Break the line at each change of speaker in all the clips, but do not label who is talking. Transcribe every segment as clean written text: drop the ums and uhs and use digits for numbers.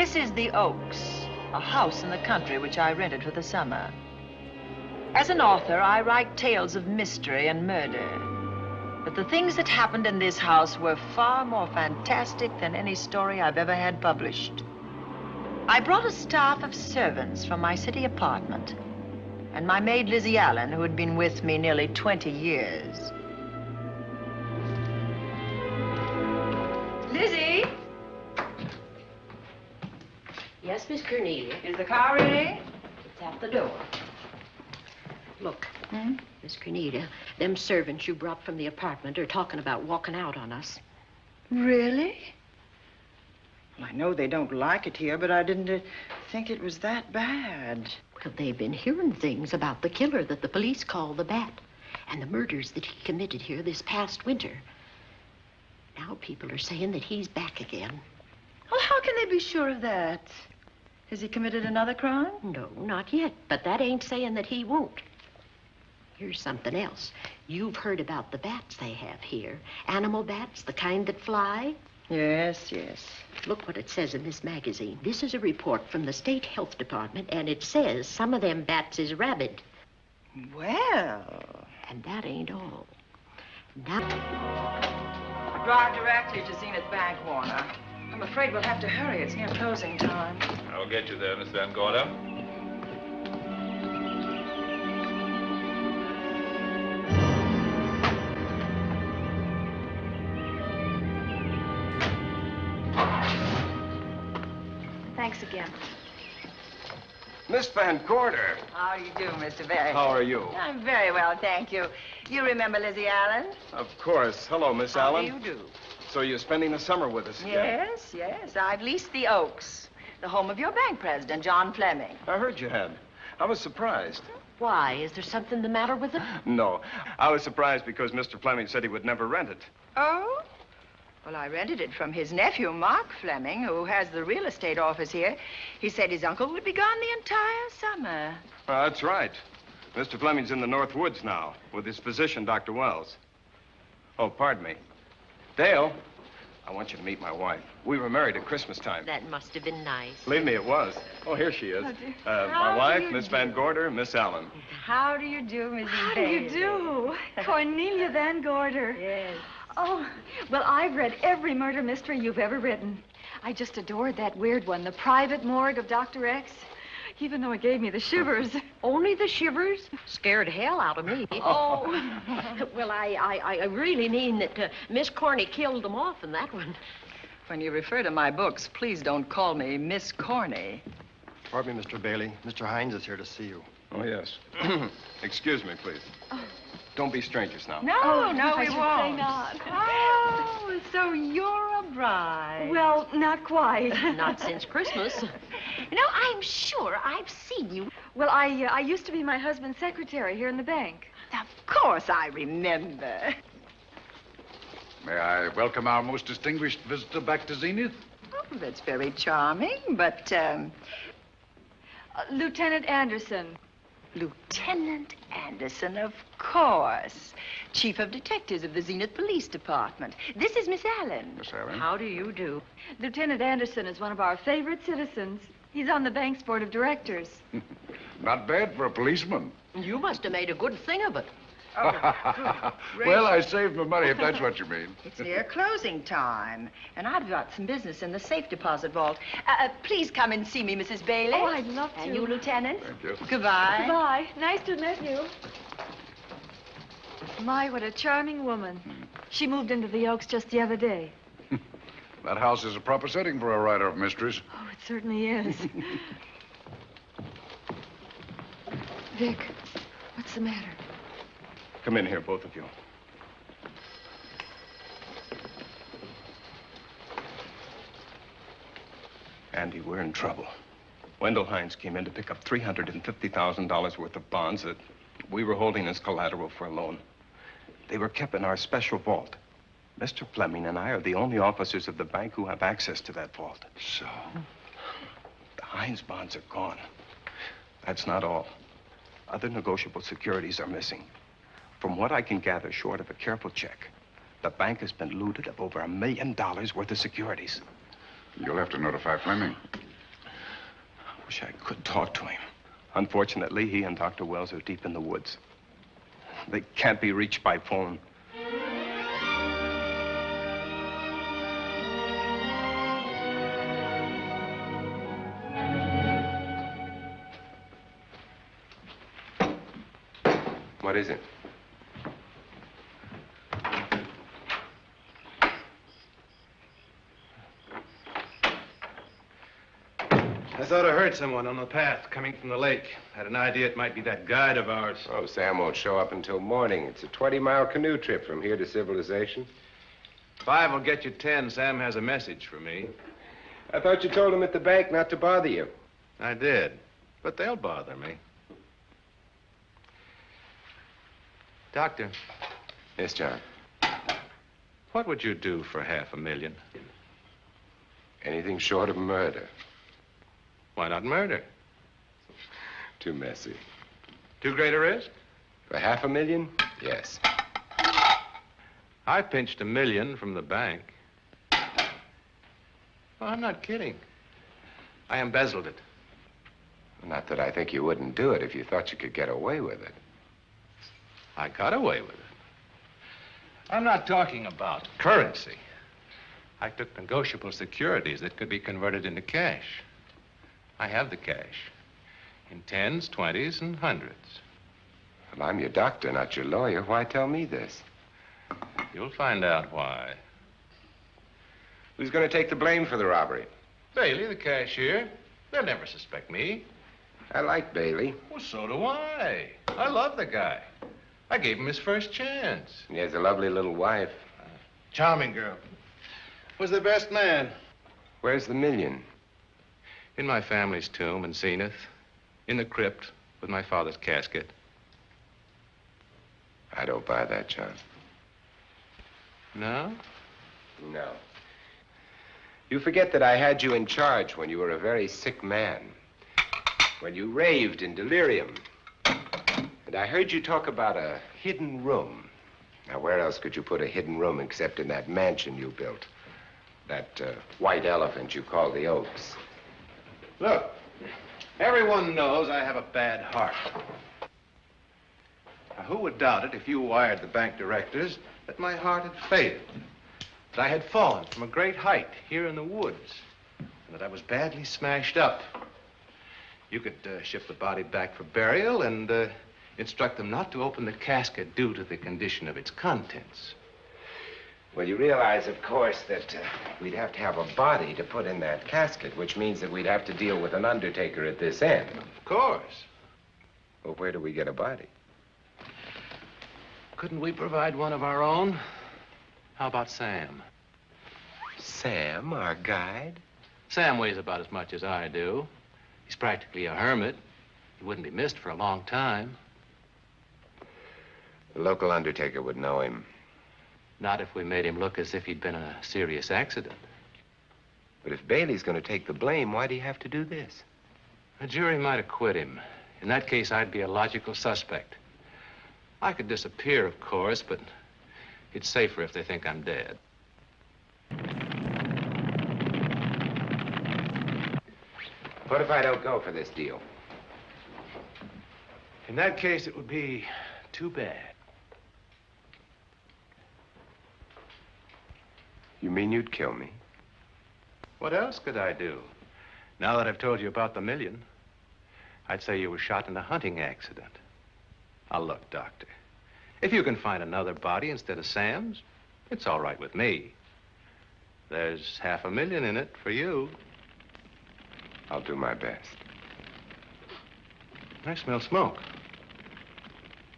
This is the Oaks, a house in the country which I rented for the summer. As an author, I write tales of mystery and murder. But the things that happened in this house were far more fantastic than any story I've ever had published. I brought a staff of servants from my city apartment, and my maid Lizzie Allen, who had been with me nearly 20 years. Lizzie?
Yes, Miss Cornelia.
Is the car ready?
It's at the door. Look, Miss Cornelia, them servants you brought from the apartment are talking about walking out on us.
Really? Well, I know they don't like it here, but I didn't think it was that bad.
Well, they've been hearing things about the killer that the police call the Bat and the murders that he committed here this past winter. Now people are saying that he's back again.
Well, how can they be sure of that? Has he committed another crime?
No, not yet, but that ain't saying that he won't. Here's something else. You've heard about the bats they have here. Animal bats, the kind that fly.
Yes, yes.
Look what it says in this magazine. This is a report from the State Health Department, and it says some of them bats is rabid.
Well.
And that ain't all. Now...
Drive directly to Zenith Bank, Warner. I'm afraid we'll have to hurry. It's near closing time.
I'll get you there, Miss Van Gorder.
Thanks again.
Miss Van Gorder.
How do you do, Mr. Barry?
How are you?
I'm very well, thank you. You remember Lizzie Allen?
Of course. Hello, Miss Allen.
How do you do?
So you're spending the summer with us again?
Yes, yes. I've leased the Oaks, the home of your bank president, John Fleming.
I heard you had. I was surprised.
Why? Is there something the matter with it?
No. I was surprised because Mr. Fleming said he would never rent it.
Oh? Well, I rented it from his nephew, Mark Fleming, who has the real estate office here. He said his uncle would be gone the entire summer.
That's right. Mr. Fleming's in the North Woods now with his physician, Dr. Wells. Oh, pardon me. Dale, I want you to meet my wife. We were married at Christmas time.
That must have been nice.
Believe me, it was. Oh, here she is. My
How
wife,
do you
Miss
do?
Van Gorder, Miss Allen.
How do you do, Mrs.
How do you do? Cornelia Van Gorder.
Yes.
Oh, well, I've read every murder mystery you've ever written. I just adored that weird one, The Private Morgue of Dr. X, even though it gave me the shivers.
Only the shivers? Scared hell out of me.
Oh.
Well, I really mean that Miss Corney killed them off in that one.
When you refer to my books, please don't call me Miss Corney.
Pardon me, Mr. Bailey. Mr. Hines is here to see you.
Oh, yes. Excuse me, please. Don't be strangers now.
No, no,
I
we
should
won't.
say not.
Oh, so you're a bride.
Well, not quite.
Not since Christmas.
No, I'm sure I've seen you.
Well, I used to be my husband's secretary here in the bank.
Of course I remember.
May I welcome our most distinguished visitor back to Zenith?
Oh, that's very charming, but,
Lieutenant Anderson.
Lieutenant Anderson, of course. Chief of Detectives of the Zenith Police Department. This is Miss Allen.
Miss Allen.
How do you do?
Lieutenant Anderson is one of our favorite citizens. He's on the bank's board of directors.
Not bad for a policeman.
You must have made a good thing of it.
Well, I saved my money, if that's what you mean.
It's near closing time, and I've got some business in the safe deposit vault. Please come and see me, Mrs. Bailey.
Oh, I'd love to.
And you, Lieutenant.
Thank you.
Goodbye.
Goodbye. Nice to have met you. My, what a charming woman. She moved into the Oaks just the other day.
That house is a proper setting for a writer of mysteries.
Oh, it certainly is. Vic, what's the matter?
Come in here, both of you. Andy, we're in trouble. Wendell Hines came in to pick up $350,000 worth of bonds that we were holding as collateral for a loan. They were kept in our special vault. Mr. Fleming and I are the only officers of the bank who have access to that vault.
So?
The Hines bonds are gone. That's not all. Other negotiable securities are missing. From what I can gather, short of a careful check, the bank has been looted of over $1 million worth of securities.
You'll have to notify Fleming.
Wish I could talk to him. Unfortunately, he and Dr. Wells are deep in the woods. They can't be reached by phone.
What is it?
I thought I heard someone on the path coming from the lake. Had an idea it might be that guide of ours.
Oh, Sam won't show up until morning. It's a 20-mile canoe trip from here to civilization.
5 will get you 10. Sam has a message for me.
I thought you told him at the bank not to bother you.
I did, but they'll bother me. Doctor.
Yes, John.
What would you do for $500,000?
Anything short of murder.
Why not murder?
Too messy.
Too great a risk?
For $500,000? Yes.
I pinched $1 million from the bank. Well, I'm not kidding. I embezzled it.
Not that I think you wouldn't do it if you thought you could get away with it.
I got away with it. I'm not talking about currency. I took negotiable securities that could be converted into cash. I have the cash in 10s, 20s, and 100s.
Well, I'm your doctor, not your lawyer. Why tell me this?
You'll find out why.
Who's going to take the blame for the robbery?
Bailey, the cashier. They'll never suspect me.
I like Bailey.
Well, so do I. I love the guy. I gave him his first chance.
He has a lovely little wife.
Charming girl. Was the best man.
Where's the $1 million?
In my family's tomb in Zenith. In the crypt with my father's casket.
I don't buy that, John.
No?
No. You forget that I had you in charge when you were a very sick man. When you raved in delirium. And I heard you talk about a hidden room. Now, where else could you put a hidden room except in that mansion you built? That white elephant you call the Oaks.
Look, everyone knows I have a bad heart. Now, who would doubt it if you wired the bank directors that my heart had failed? That I had fallen from a great height here in the woods. And that I was badly smashed up. You could ship the body back for burial and instruct them not to open the casket due to the condition of its contents.
Well, you realize, of course, that we'd have to have a body to put in that casket, which means that we'd have to deal with an undertaker at this end.
Of course.
Well, where do we get a body?
Couldn't we provide one of our own? How about Sam?
Sam, our guide?
Sam weighs about as much as I do. He's practically a hermit. He wouldn't be missed for a long time.
The local undertaker would know him.
Not if we made him look as if he'd been in a serious accident.
But if Bailey's going to take the blame, why'd he have to do this?
A jury might acquit him. In that case, I'd be a logical suspect. I could disappear, of course, but it's safer if they think I'm dead.
What if I don't go for this deal?
In that case, it would be too bad.
You mean you'd kill me?
What else could I do? Now that I've told you about the $1 million, I'd say you were shot in a hunting accident. Now, look, Doctor, if you can find another body instead of Sam's, it's all right with me. There's $500,000 in it for you.
I'll do my best.
I smell smoke.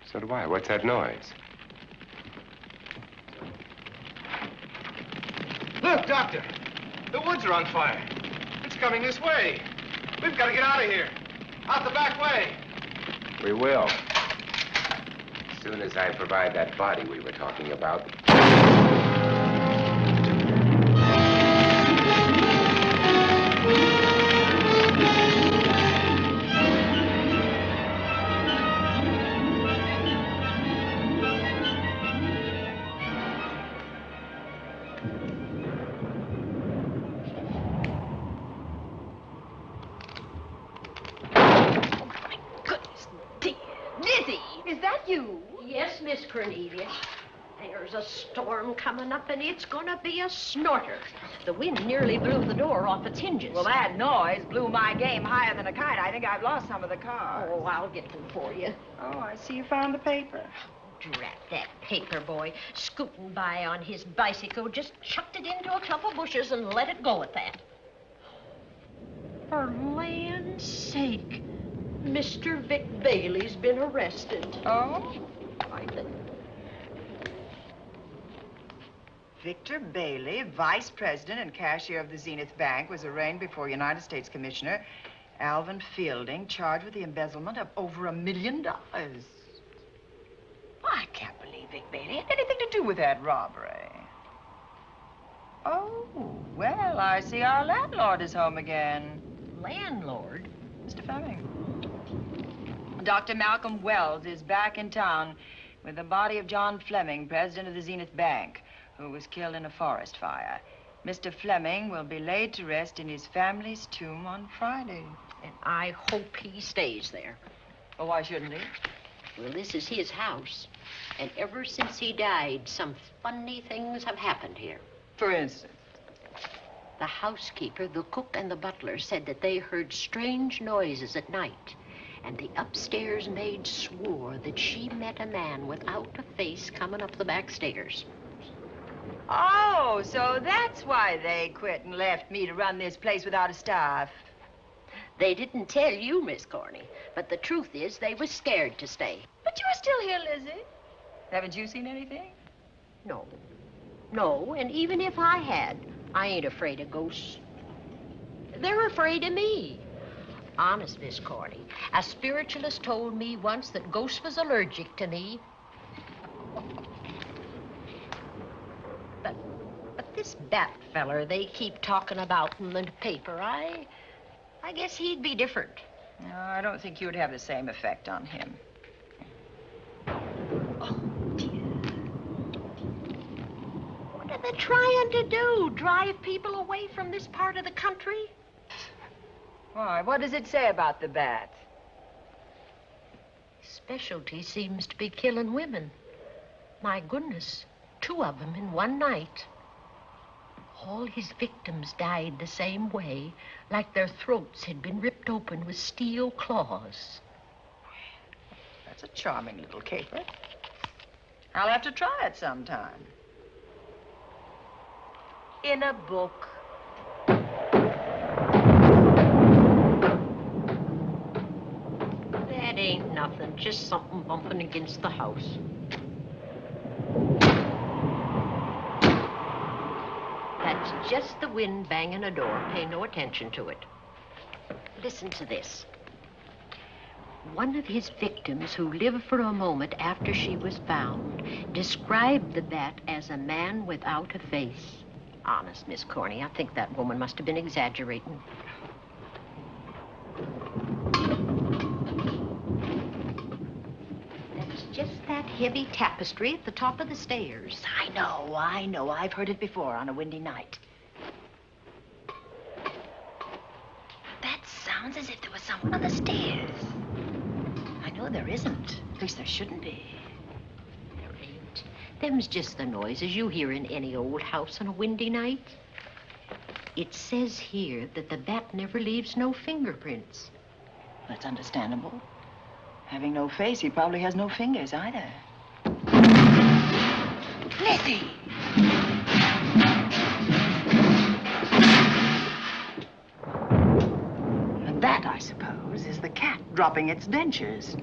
So do I. What's that noise?
Look, Doctor, the woods are on fire. It's coming this way. We've got to get out of here. Out the back way.
We will. As soon as I provide that body we were talking about.
you?
Yes, Miss Cornelia. There's a storm coming up, and it's gonna be a snorter. The wind nearly blew the door off its hinges.
Well, that noise blew my game higher than a kite. I think I've lost some of the cars.
Oh, I'll get them for you.
Oh, I see you found the paper.
Drat that paper boy, scooting by on his bicycle, just chucked it into a clump of bushes and let it go at that. For land's sake, Mr. Vic Bailey's been arrested.
Oh?
I think.
Victor Bailey, vice president and cashier of the Zenith Bank, was arraigned before United States Commissioner Alvin Fielding, charged with the embezzlement of over $1 million. I can't believe Vic Bailey had anything to do with that robbery. Oh, well, I see our landlord is home again.
Landlord?
Mr. Fleming. Dr. Malcolm Wells is back in town with the body of John Fleming, president of the Zenith Bank, who was killed in a forest fire. Mr. Fleming will be laid to rest in his family's tomb on Friday.
And I hope he stays there.
Well, why shouldn't he?
Well, this is his house. And ever since he died, some funny things have happened here.
For instance?
The housekeeper, the cook, and the butler said that they heard strange noises at night. And the upstairs maid swore that she met a man without a face coming up the back stairs.
Oh, so that's why they quit and left me to run this place without a staff.
They didn't tell you, Miss Corney, but the truth is they was scared to stay.
But you're still here, Lizzie. Haven't you seen anything?
No. No, and even if I had, I ain't afraid of ghosts. They're afraid of me. Honest, Miss Corney, a spiritualist told me once that ghosts was allergic to me. But this Bat feller they keep talking about in the paper, I guess he'd be different.
No, I don't think you'd have the same effect on him.
Oh, dear. What are they trying to do? Drive people away from this part of the country?
Why, what does it say about the bat?
Specialty seems to be killing women. My goodness, 2 of them in one night. All his victims died the same way, like their throats had been ripped open with steel claws.
That's a charming little caper. I'll have to try it sometime. In a book.
That ain't nothing, just something bumping against the house. That's just the wind banging a door. Pay no attention to it. Listen to this. One of his victims, who lived for a moment after she was found, described the bat as a man without a face. Honest, Miss Corney, I think that woman must have been exaggerating. That's just that heavy tapestry at the top of the stairs.
I know. I've heard it before on a windy night. That sounds as if there was someone on the stairs. I know there isn't. At least there shouldn't be.
There ain't. Them's just the noises you hear in any old house on a windy night. It says here that the bat never leaves no fingerprints.
That's understandable. Having no face, he probably has no fingers either. Lizzie! And that, I suppose, is the cat dropping its dentures.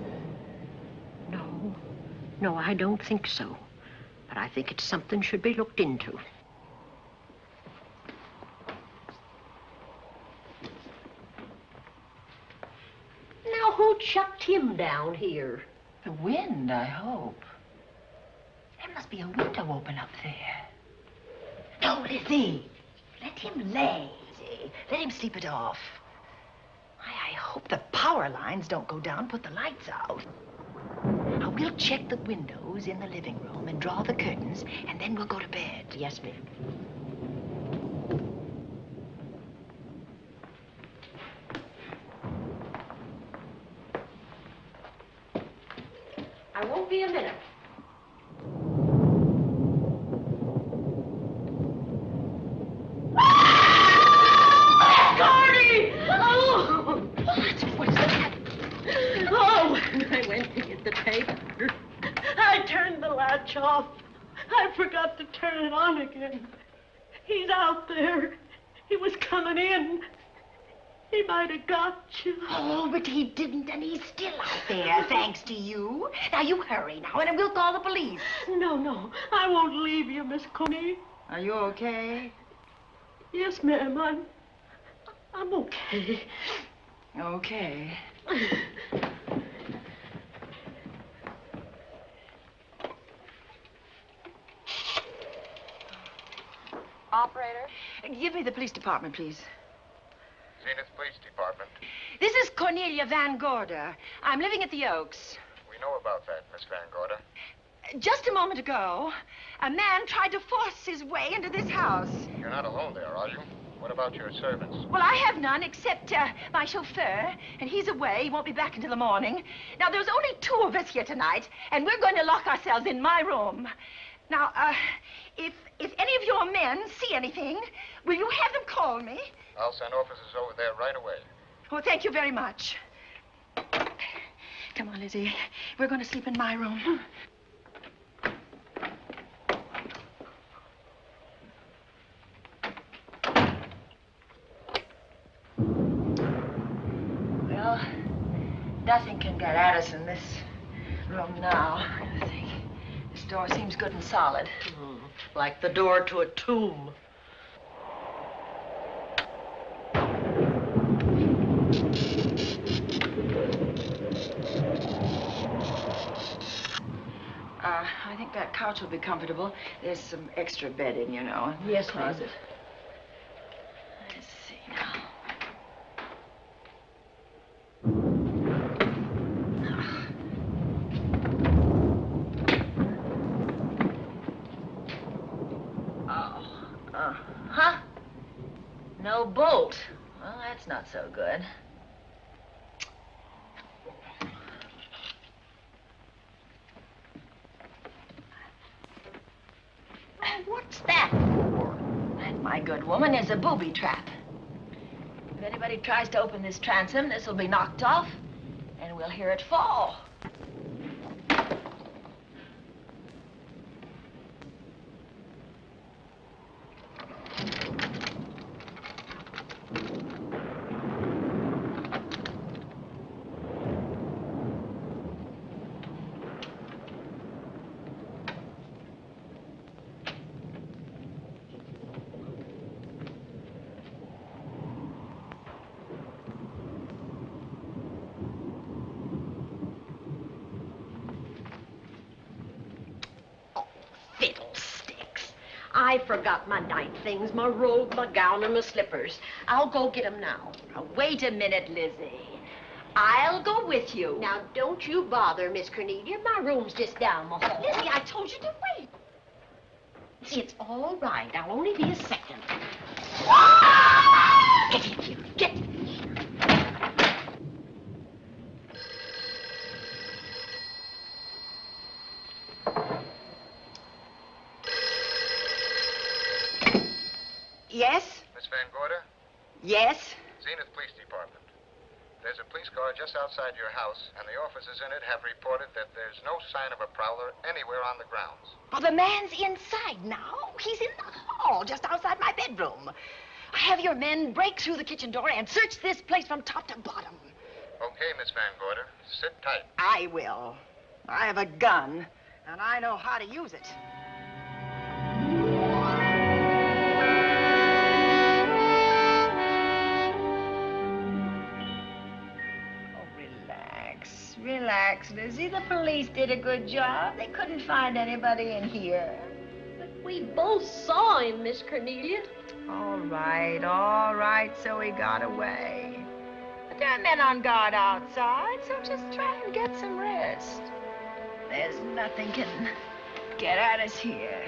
No, I don't think so. But I think it's something should be looked into. Now, who chucked him down here?
The wind, I hope. There must be a window open up there. No, Lizzie. Let him lay. Let him sleep it off. I hope the power lines don't go down, put the lights out. Now, we'll check the windows in the living room and draw the curtains, and then we'll go to bed.
Yes, ma'am. I won't be a minute. Gordy! Oh! What's that? Oh, when I went to get the tape, I turned the latch off. I forgot to turn it on again. He's out there. He was coming in. He might have got you.
Oh, but he didn't, and he's still out there, thanks to you. Now, you hurry now, and we'll call the police.
No, I won't leave you, Miss Coney.
Are you okay?
Yes, ma'am, I'm okay.
Okay.
Operator?
Give me the police department, please.
Zenith Police Department.
This is Cornelia Van Gorder. I'm living at the Oaks.
We know about that, Miss Van Gorder.
Just a moment ago, a man tried to force his way into this house.
You're not alone there, are you? What about your servants?
Well, I have none except my chauffeur, and he's away. He won't be back until the morning. Now, there's only 2 of us here tonight, and we're going to lock ourselves in my room. Now, if any of your men see anything, will you have them call me?
I'll send officers over there right away.
Oh, thank you very much. Come on, Lizzie. We're going to sleep in my room. Well, nothing can get at us in this room now, I think. This door seems good and solid.
Like the door to a tomb.
I think that couch will be comfortable. There's some extra bedding, you know, in
Yes,
the
ma'am.
closet. Let's see now. Huh? No bolt. Well, that's not so good. Oh, what's that for? That, my good woman, is a booby trap. If anybody tries to open this transom, this will be knocked off, and we'll hear it fall.
Fiddlesticks. I forgot my night things, my robe, my gown, and my slippers. I'll go get 'em now.
Now, wait a minute, Lizzie. I'll go with you.
Now, don't you bother, Miss Cornelia. My room's just down the hall.
Lizzie, I told you to wait.
It's all right. I'll only be a second. Get in here. Get in here.
Yes?
Miss Van Gorder?
Yes?
Zenith Police Department. There's a police car just outside your house, and the officers in it have reported that there's no sign of a prowler anywhere on the grounds.
Well, the man's inside now. He's in the hall, just outside my bedroom. Have your men break through the kitchen door and search this place from top to bottom.
Okay, Miss Van Gorder. Sit tight.
I will. I have a gun, and I know how to use it.
Relax, Lizzie. The police did a good job. They couldn't find anybody in here.
But we both saw him, Miss Cornelia.
All right, so he got away. But there are men on guard outside, so just try and get some rest. There's nothing can get at us here.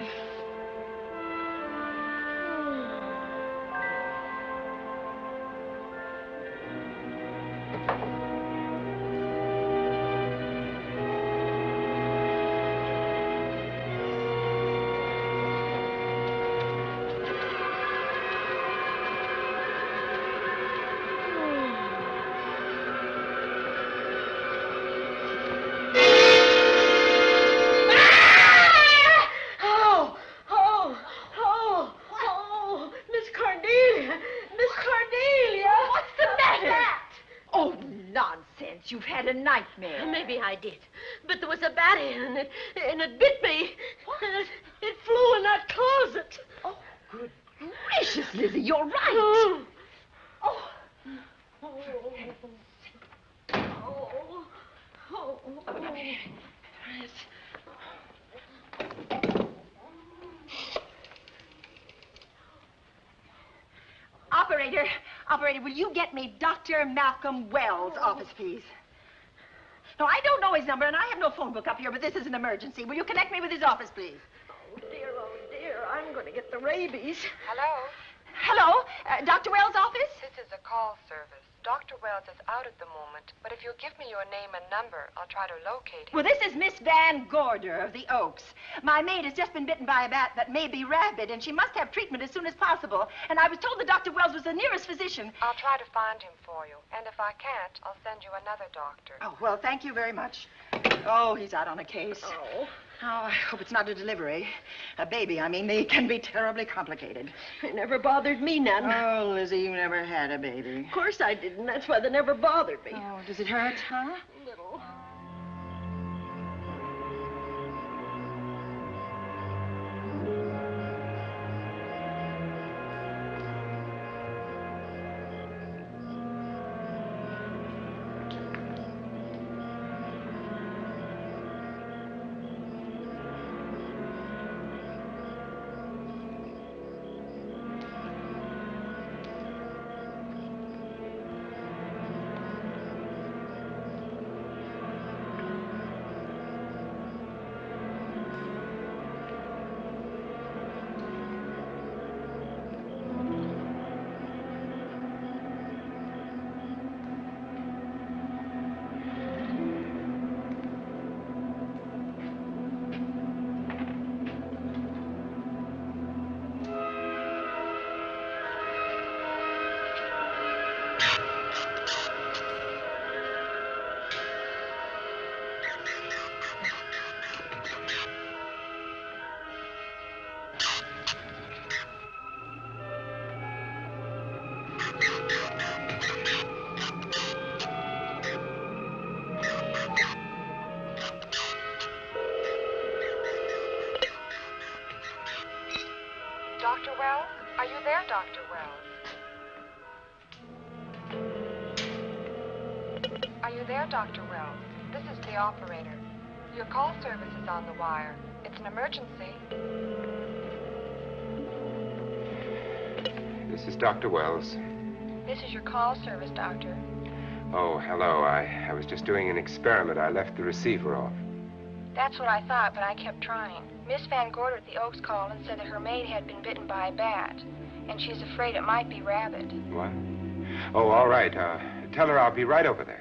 you've had a nightmare.
Maybe I did. But there was a bat in it, and it bit me. And it flew in that closet.
Oh, good gracious, Lizzie, you're right.
Oh.
Oh. Operator, will you get me Dr. Malcolm Wells' office, please? No, I don't know his number, and I have no phone book up here, but this is an emergency. Will you connect me with his office, please?
Oh, dear, I'm going to get the rabies.
Hello?
Hello? Dr. Wells' office?
This is a call service. Dr. Wells is out at the moment, but if you'll give me your name and number, I'll try to locate him.
Well, this is Miss Van Gorder of the Oaks. My maid has just been bitten by a bat that may be rabid, and she must have treatment as soon as possible. And I was told that Dr. Wells was the nearest physician.
I'll try to find him for you, and if I can't, I'll send you another doctor.
Oh, well, thank you very much. Oh, he's out on a case.
Oh.
Oh, I hope it's not a delivery. A baby, I mean. They can be terribly complicated.
It never bothered me none.
Oh, Lizzie, you never had a baby.
Of course I didn't. That's why they never bothered me.
Oh, does it hurt, huh?
Little.
Dr. Wells? Are you there, Dr. Wells? Are you there, Dr. Wells? This is the operator. Your call service is on the wire. It's an emergency.
This is Dr. Wells.
This is your call service, doctor.
Oh, hello. I was just doing an experiment. I left the receiver off.
That's what I thought, but I kept trying. Miss Van Gorder at the Oaks called and said that her maid had been bitten by a bat, and she's afraid it might be rabid.
What? Oh, all right. Tell her I'll be right over there.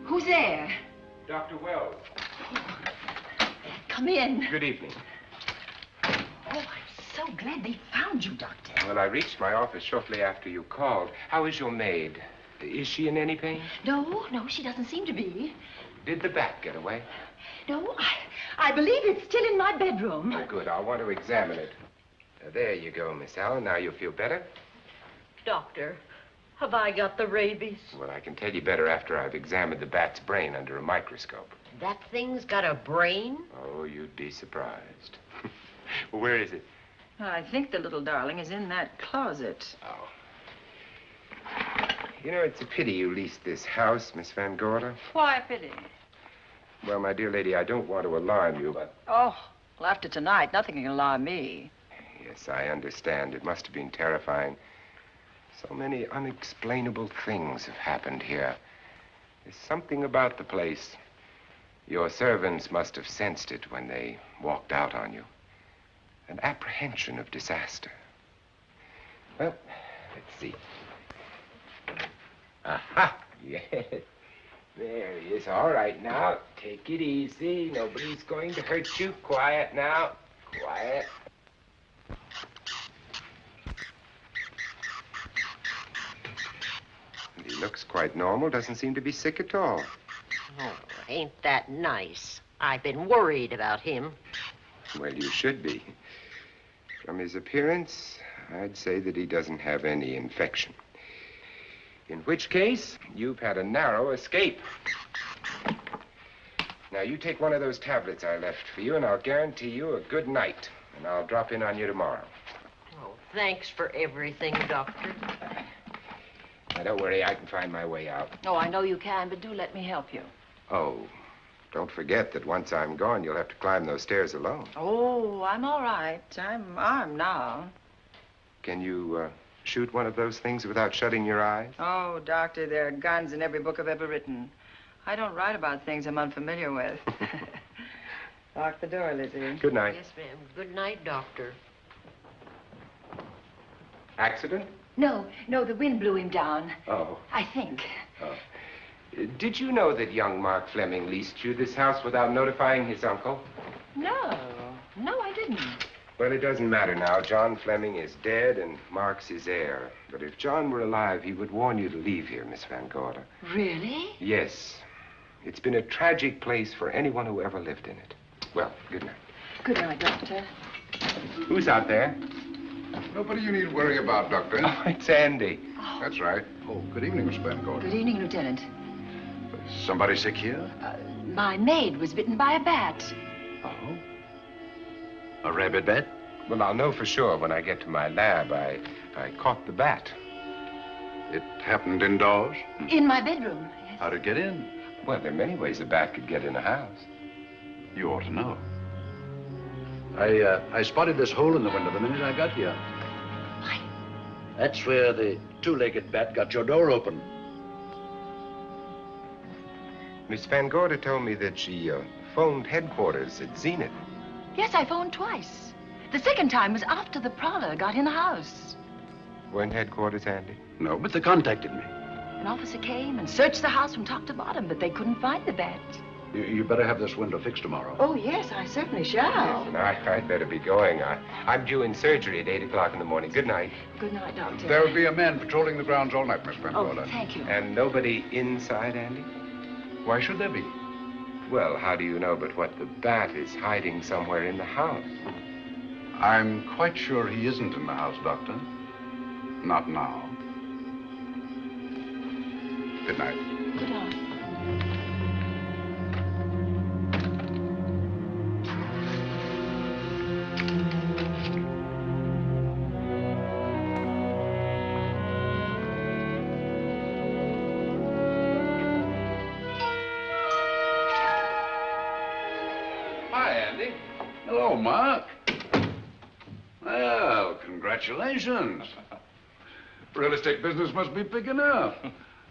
Who's there?
Dr. Wells.
Come in.
Good evening.
Oh, I'm
so glad they found you, Doctor.
Well, I reached my office shortly after you called. How is your maid? Is she in any pain?
No, she doesn't seem to be.
Did the bat get away?
No, I believe it's still in my bedroom.
Oh, good. I'll want to examine it. There you go, Miss Allen. Now you feel better?
Doctor, have I got the rabies?
Well, I can tell you better after I've examined the bat's brain under a microscope.
That thing's got a brain?
Oh, you'd be surprised. Where is it?
I think the little darling is in that closet.
Oh. You know, it's a pity you leased this house, Miss Van Gorder.
Why a pity?
Well, my dear lady, I don't want to alarm you, but...
Oh, well, after tonight, nothing can alarm me.
Yes, I understand. It must have been terrifying. So many unexplainable things have happened here. There's something about the place. Your servants must have sensed it when they walked out on you. An apprehension of disaster. Well, let's see. Aha! Yes. There he is. All right, now. Take it easy. Nobody's going to hurt you. Quiet now. Quiet. And he looks quite normal. Doesn't seem to be sick at all.
Oh, ain't that nice? I've been worried about him.
Well, you should be. From his appearance, I'd say that he doesn't have any infection. In which case, you've had a narrow escape. Now, you take one of those tablets I left for you, and I'll guarantee you a good night. And I'll drop in on you tomorrow.
Oh, thanks for everything, Doctor.
Now, don't worry, I can find my way out.
Oh, I know you can, but do let me help you.
Oh, don't forget that once I'm gone, you'll have to climb those stairs alone.
Oh, I'm all right. I'm armed now.
Can you, shoot one of those things without shutting your eyes?
Oh, Doctor, there are guns in every book I've ever written. I don't write about things I'm unfamiliar with. Lock the door, Lizzie.
Good night.
Yes, ma'am. Good night, Doctor.
Accident?
No, the wind blew him down.
Oh.
I think.
Oh. Did you know that young Mark Fleming leased you this house without notifying his uncle?
No, I didn't.
Well, it doesn't matter now. John Fleming is dead and Mark's his heir. But if John were alive, he would warn you to leave here, Miss Van Gorder.
Really?
Yes. It's been a tragic place for anyone who ever lived in it. Well, good night.
Good night, Doctor.
Who's out there?
Nobody you need worry about, Doctor.
Oh, it's Andy.
That's right. Oh, good evening, Miss Van Gorder.
Good evening, Lieutenant.
Somebody sick here?
My maid was bitten by a bat.
Oh? A rabid bat?
Well, I'll know for sure when I get to my lab. I caught the bat.
It happened indoors?
In my bedroom. Yes.
How'd it get in?
Well, there are many ways a bat could get in a house.
You ought to know. I spotted this hole in the window the minute I got here.
Why?
That's where the two-legged bat got your door open.
Miss Van Gorder told me that she phoned headquarters at Zenith.
Yes, I phoned twice. The second time was after the prowler got in the house.
Weren't headquarters, Andy?
No, but they contacted me.
An officer came and searched the house from top to bottom, but they couldn't find the bat.
You better have this window fixed tomorrow.
Oh, yes, I certainly shall.
Yes, and I'd better be going. I'm due in surgery at 8 o'clock in the morning. Good night.
Good night, Doctor.
There will be a man patrolling the grounds all night, Miss Van Gorder.
Oh, thank you.
And nobody inside, Andy?
Why should there be?
Well, how do you know but what the bat is hiding somewhere in the house?
I'm quite sure he isn't in the house, Doctor. Not now. Good night.
Good night.
Hi, Andy. Hello, Mark. Well, congratulations. Real estate business must be picking up.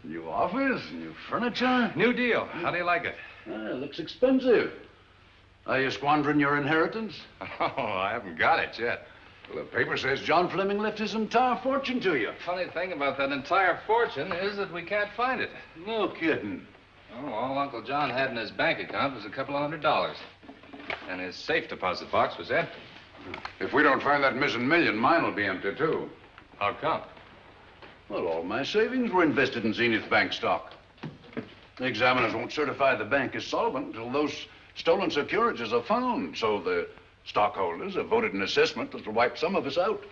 New office, new furniture.
New deal. How do you like it?
It looks expensive. Are you squandering your inheritance?
Oh, I haven't got it yet.
Well, the paper says John Fleming left his entire fortune to you.
Funny thing about that entire fortune is that we can't find it.
No kidding.
Oh, all Uncle John had in his bank account was a couple of $100. And his safe deposit box was empty.
If we don't find that missing million, mine will be empty, too.
How come?
Well, all my savings were invested in Zenith Bank stock. The examiners won't certify the bank as solvent until those stolen securities are found. So the stockholders have voted an assessment that will wipe some of us out.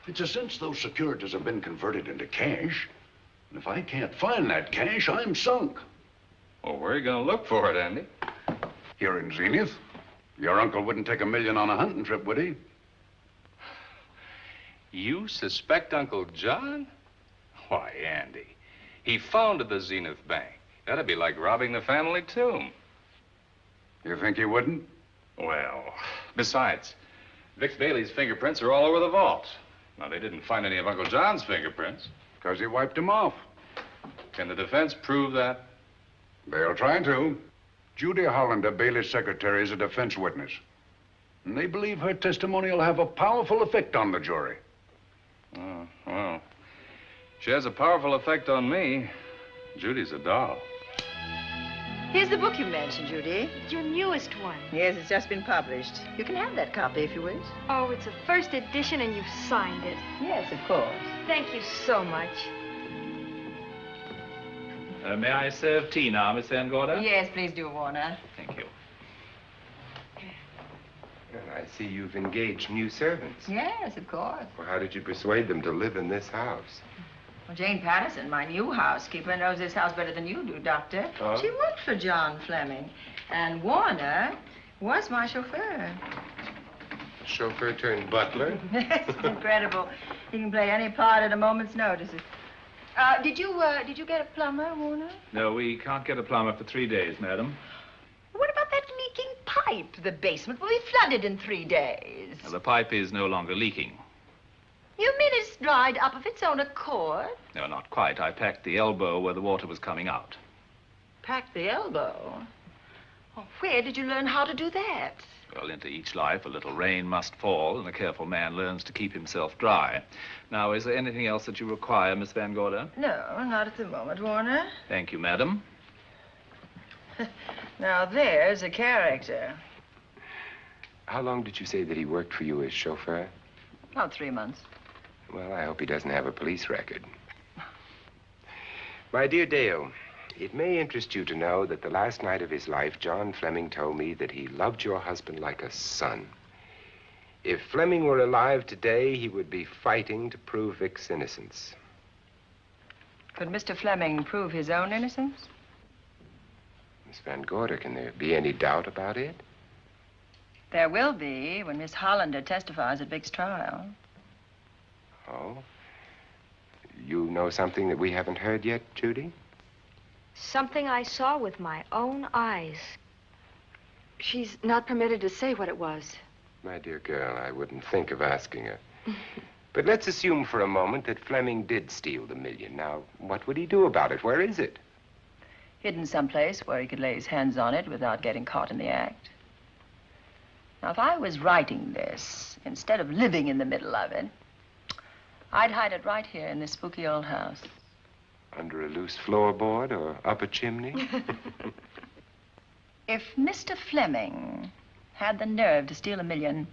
It's a cinch those securities have been converted into cash. And if I can't find that cash, I'm sunk.
Well, where are you going to look for it, Andy?
Here in Zenith. Your uncle wouldn't take $1 million on a hunting trip, would he?
You suspect Uncle John? Why, Andy, he founded the Zenith Bank. That'd be like robbing the family tomb.
You think he wouldn't?
Well, besides, Vic Bailey's fingerprints are all over the vault. Now, they didn't find any of Uncle John's fingerprints.
Because he wiped him off.
Can the defense prove that?
They'll try to. Judy Hollander, Bailey's secretary, is a defense witness. And they believe her testimony will have a powerful effect on the jury.
Oh, well, she has a powerful effect on me. Judy's a doll.
Here's the book you mentioned, Judy.
Your newest one.
Yes, it's just been published. You can have that copy if you wish.
Oh, it's a first edition and you've signed it.
Yes, of course.
Thank you so much.
May I serve tea now, Miss Van Gorder?
Yes, please do, Warner.
Thank you.
Well, I see you've engaged new servants.
Yes, of course.
Well, how did you persuade them to live in this house?
Well, Jane Patterson, my new housekeeper, knows this house better than you do, Doctor.
Oh?
She worked for John Fleming. And Warner was my chauffeur.
Chauffeur turned butler?
Yes, it's incredible. He can play any part at a moment's notice. Did you get a plumber, Warner?
No, we can't get a plumber for 3 days, madam.
What about that leaking pipe? The basement will be flooded in 3 days.
The pipe is no longer leaking.
You mean it's dried up of its own accord?
No, not quite. I packed the elbow where the water was coming out.
Packed the elbow? Oh, where did you learn how to do that?
Well, into each life, a little rain must fall, and a careful man learns to keep himself dry. Now, is there anything else that you require, Miss Van Gorder?
No, not at the moment, Warner.
Thank you, madam.
Now, there's a character.
How long did you say that he worked for you as chauffeur?
About 3 months.
Well, I hope he doesn't have a police record. My dear Dale, it may interest you to know that the last night of his life, John Fleming told me that he loved your husband like a son. If Fleming were alive today, he would be fighting to prove Vic's innocence.
Could Mr. Fleming prove his own innocence?
Miss Van Gorder, can there be any doubt about it?
There will be when Miss Hollander testifies at Vic's trial.
Oh? You know something that we haven't heard yet, Judy?
Something I saw with my own eyes. She's not permitted to say what it was.
My dear girl, I wouldn't think of asking her. But let's assume for a moment that Fleming did steal the $1 million. Now, what would he do about it? Where is it?
Hidden someplace where he could lay his hands on it without getting caught in the act. Now, if I was writing this, instead of living in the middle of it, I'd hide it right here in this spooky old house.
Under a loose floorboard or up a chimney?
If Mr. Fleming had the nerve to steal $1 million,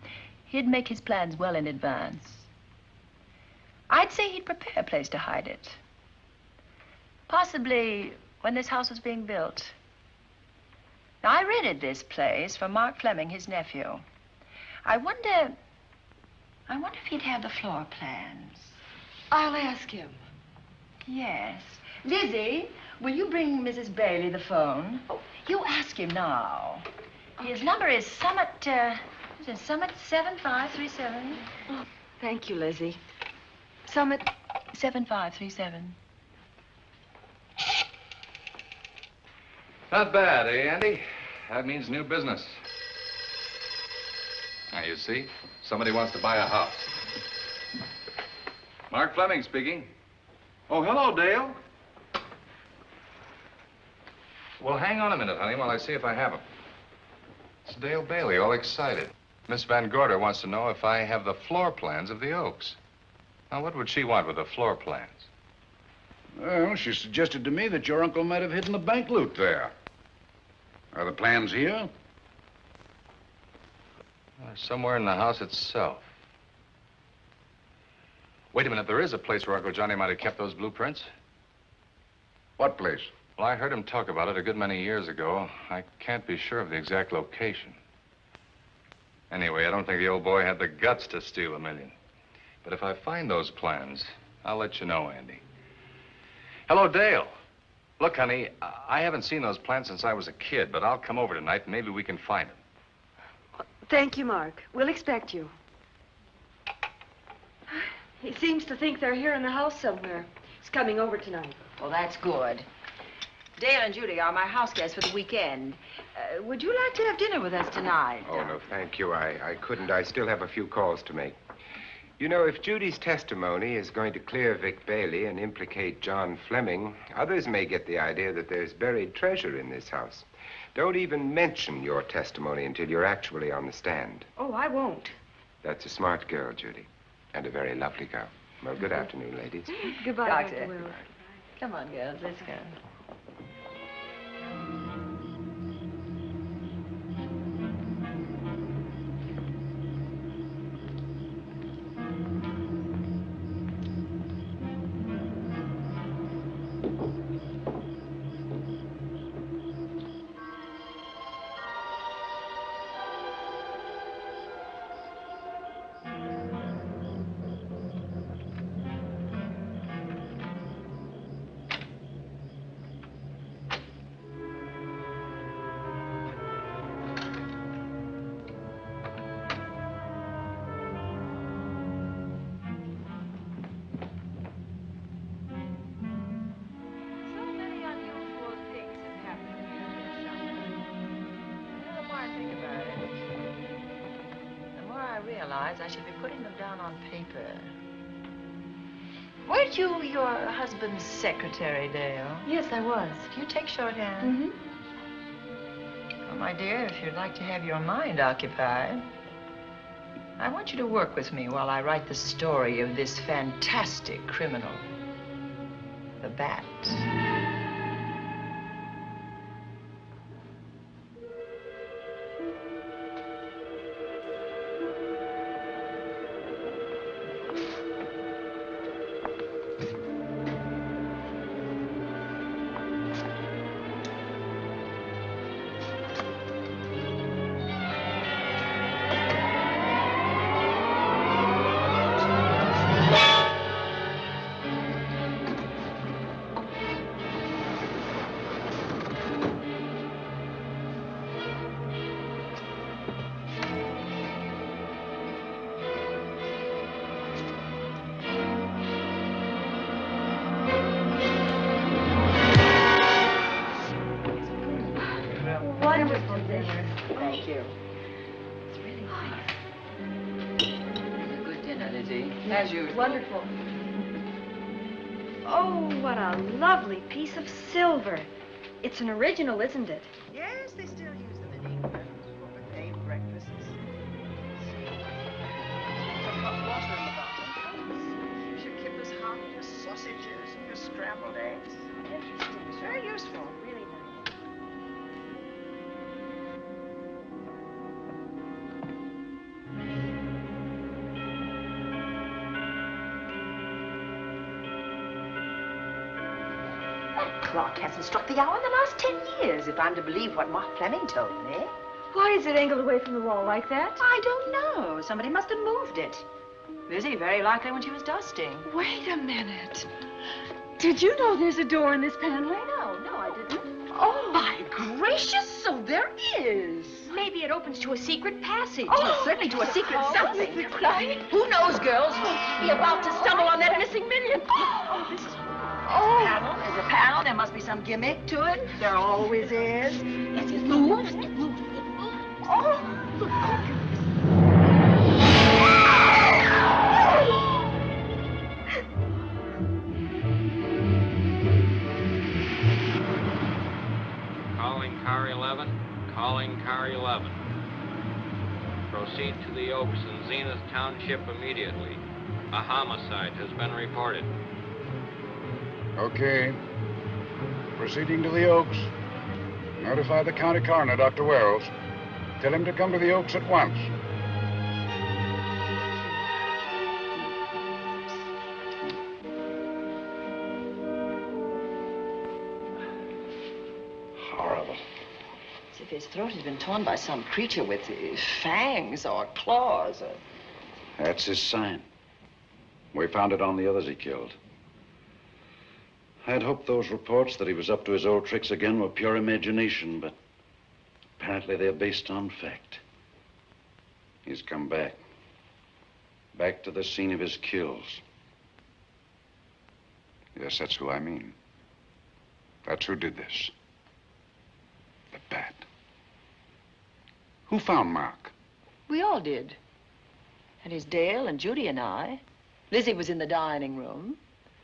he'd make his plans well in advance. I'd say he'd prepare a place to hide it. Possibly when this house was being built. Now, I rented this place from Mark Fleming, his nephew. I wonder if he'd have the floor plans.
I'll ask him.
Yes. Lizzie, will you bring Mrs. Bailey the phone? Oh, you ask him now. Okay. His number is Summit 7537.
Oh, thank you, Lizzie. Summit
7537.
Not bad, eh, Andy? That means new business. Now, you see, somebody wants to buy a house. Mark Fleming speaking. Oh, hello, Dale. Well, hang on a minute, honey, while I see if I have him. It's Dale Bailey, all excited. Miss Van Gorder wants to know if I have the floor plans of the Oaks. Now, what would she want with the floor plans?
Well, she suggested to me that your uncle might have hidden the bank loot there. Are the plans here?
Somewhere in the house itself. Wait a minute, there is a place where Uncle Johnny might have kept those blueprints.
What place?
Well, I heard him talk about it a good many years ago. I can't be sure of the exact location. Anyway, I don't think the old boy had the guts to steal $1 million. But if I find those plans, I'll let you know, Andy. Hello, Dale. Look, honey, I haven't seen those plans since I was a kid, but I'll come over tonight and maybe we can find them.
Thank you, Mark. We'll expect you. He seems to think they're here in the house somewhere. He's coming over tonight.
Well, that's good. Dale and Judy are my house guests for the weekend. Would you like to have dinner with us tonight?
Oh, no, thank you. I couldn't. I still have a few calls to make. You know, if Judy's testimony is going to clear Vic Bailey and implicate John Fleming, others may get the idea that there's buried treasure in this house. Don't even mention your testimony until you're actually on the stand.
Oh, I won't.
That's a smart girl, Judy, and a very lovely girl. Well, good afternoon, ladies.
Goodbye,
Doctor.
Dr. Wilbur.
Come on, girls, let's go. I should be putting them down on paper. Weren't you your husband's secretary, Dale?
Yes, I was.
Do you take shorthand? Well, my dear, if you'd like to have your mind occupied, I want you to work with me while I write the story of this fantastic criminal, the Bat. Thank you. It's really nice. A good dinner, Lizzie. As usual.
Wonderful. Oh, what a lovely piece of silver. It's an original, isn't it?
Yes, they still use them in England for buffet breakfasts. Some hot water in the bottom. Should keep us hot with sausages and with scrambled eggs. Interesting. It's very useful. Really nice. Clock hasn't struck the hour in the last 10 years, if I'm to believe what Mark Fleming told me.
Why is it angled away from the wall like that?
I don't know. Somebody must have moved it. Lizzie, very likely when she was dusting.
Wait a minute. Did you know there's a door in this paneling?
No, I didn't.
Oh, my gracious, so there is.
Maybe it opens to a secret passage.
Oh, certainly to a secret something. Who knows, girls? We'll be about to stumble on that missing million. Oh, this is... Oh, there's a panel. There must be some gimmick to it. There always is. Yes, it moves. It moves. Oh, look.
Calling car 11. Calling car 11. Proceed to the Oaks in Zenith Township immediately. A homicide has been reported.
Okay. Proceeding to the Oaks. Notify the county coroner, Dr. Wells. Tell him to come to the Oaks at once.
if his throat has been torn by some creature with fangs or claws.
That's his sign. We found it on the others he killed. I'd hoped those reports that he was up to his old tricks again were pure imagination, but apparently they're based on fact. He's come back. Back to the scene of his kills. Yes, that's who I mean. That's who did this. The bat. Who found Mark?
We all did. And his Dale and Judy and I. Lizzie was in the dining room.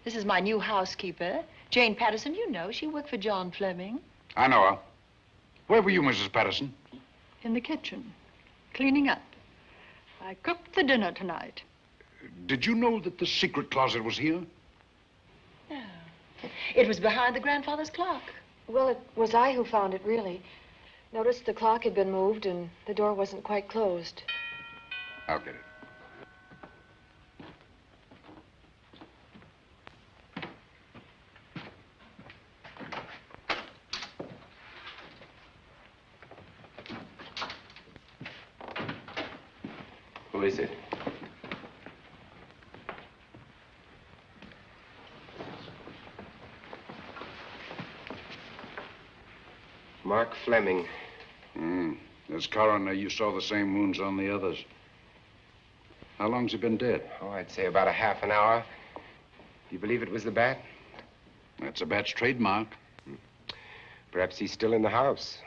This is my new housekeeper, Jane Patterson. You know, she worked for John Fleming.
I know her. Where were you, Mrs. Patterson?
In the kitchen, cleaning up. I cooked the dinner tonight.
Did you know that the secret closet was here?
No. It was behind the grandfather's clock.
Well, it was I who found it, really. Noticed the clock had been moved and the door wasn't quite closed.
I'll get it.
Who is it? Mark Fleming.
As coroner, you saw the same wounds on the others. How long's he been dead?
Oh, I'd say about a half an hour. You believe it was the bat?
That's a bat's trademark.
Perhaps he's still in the house.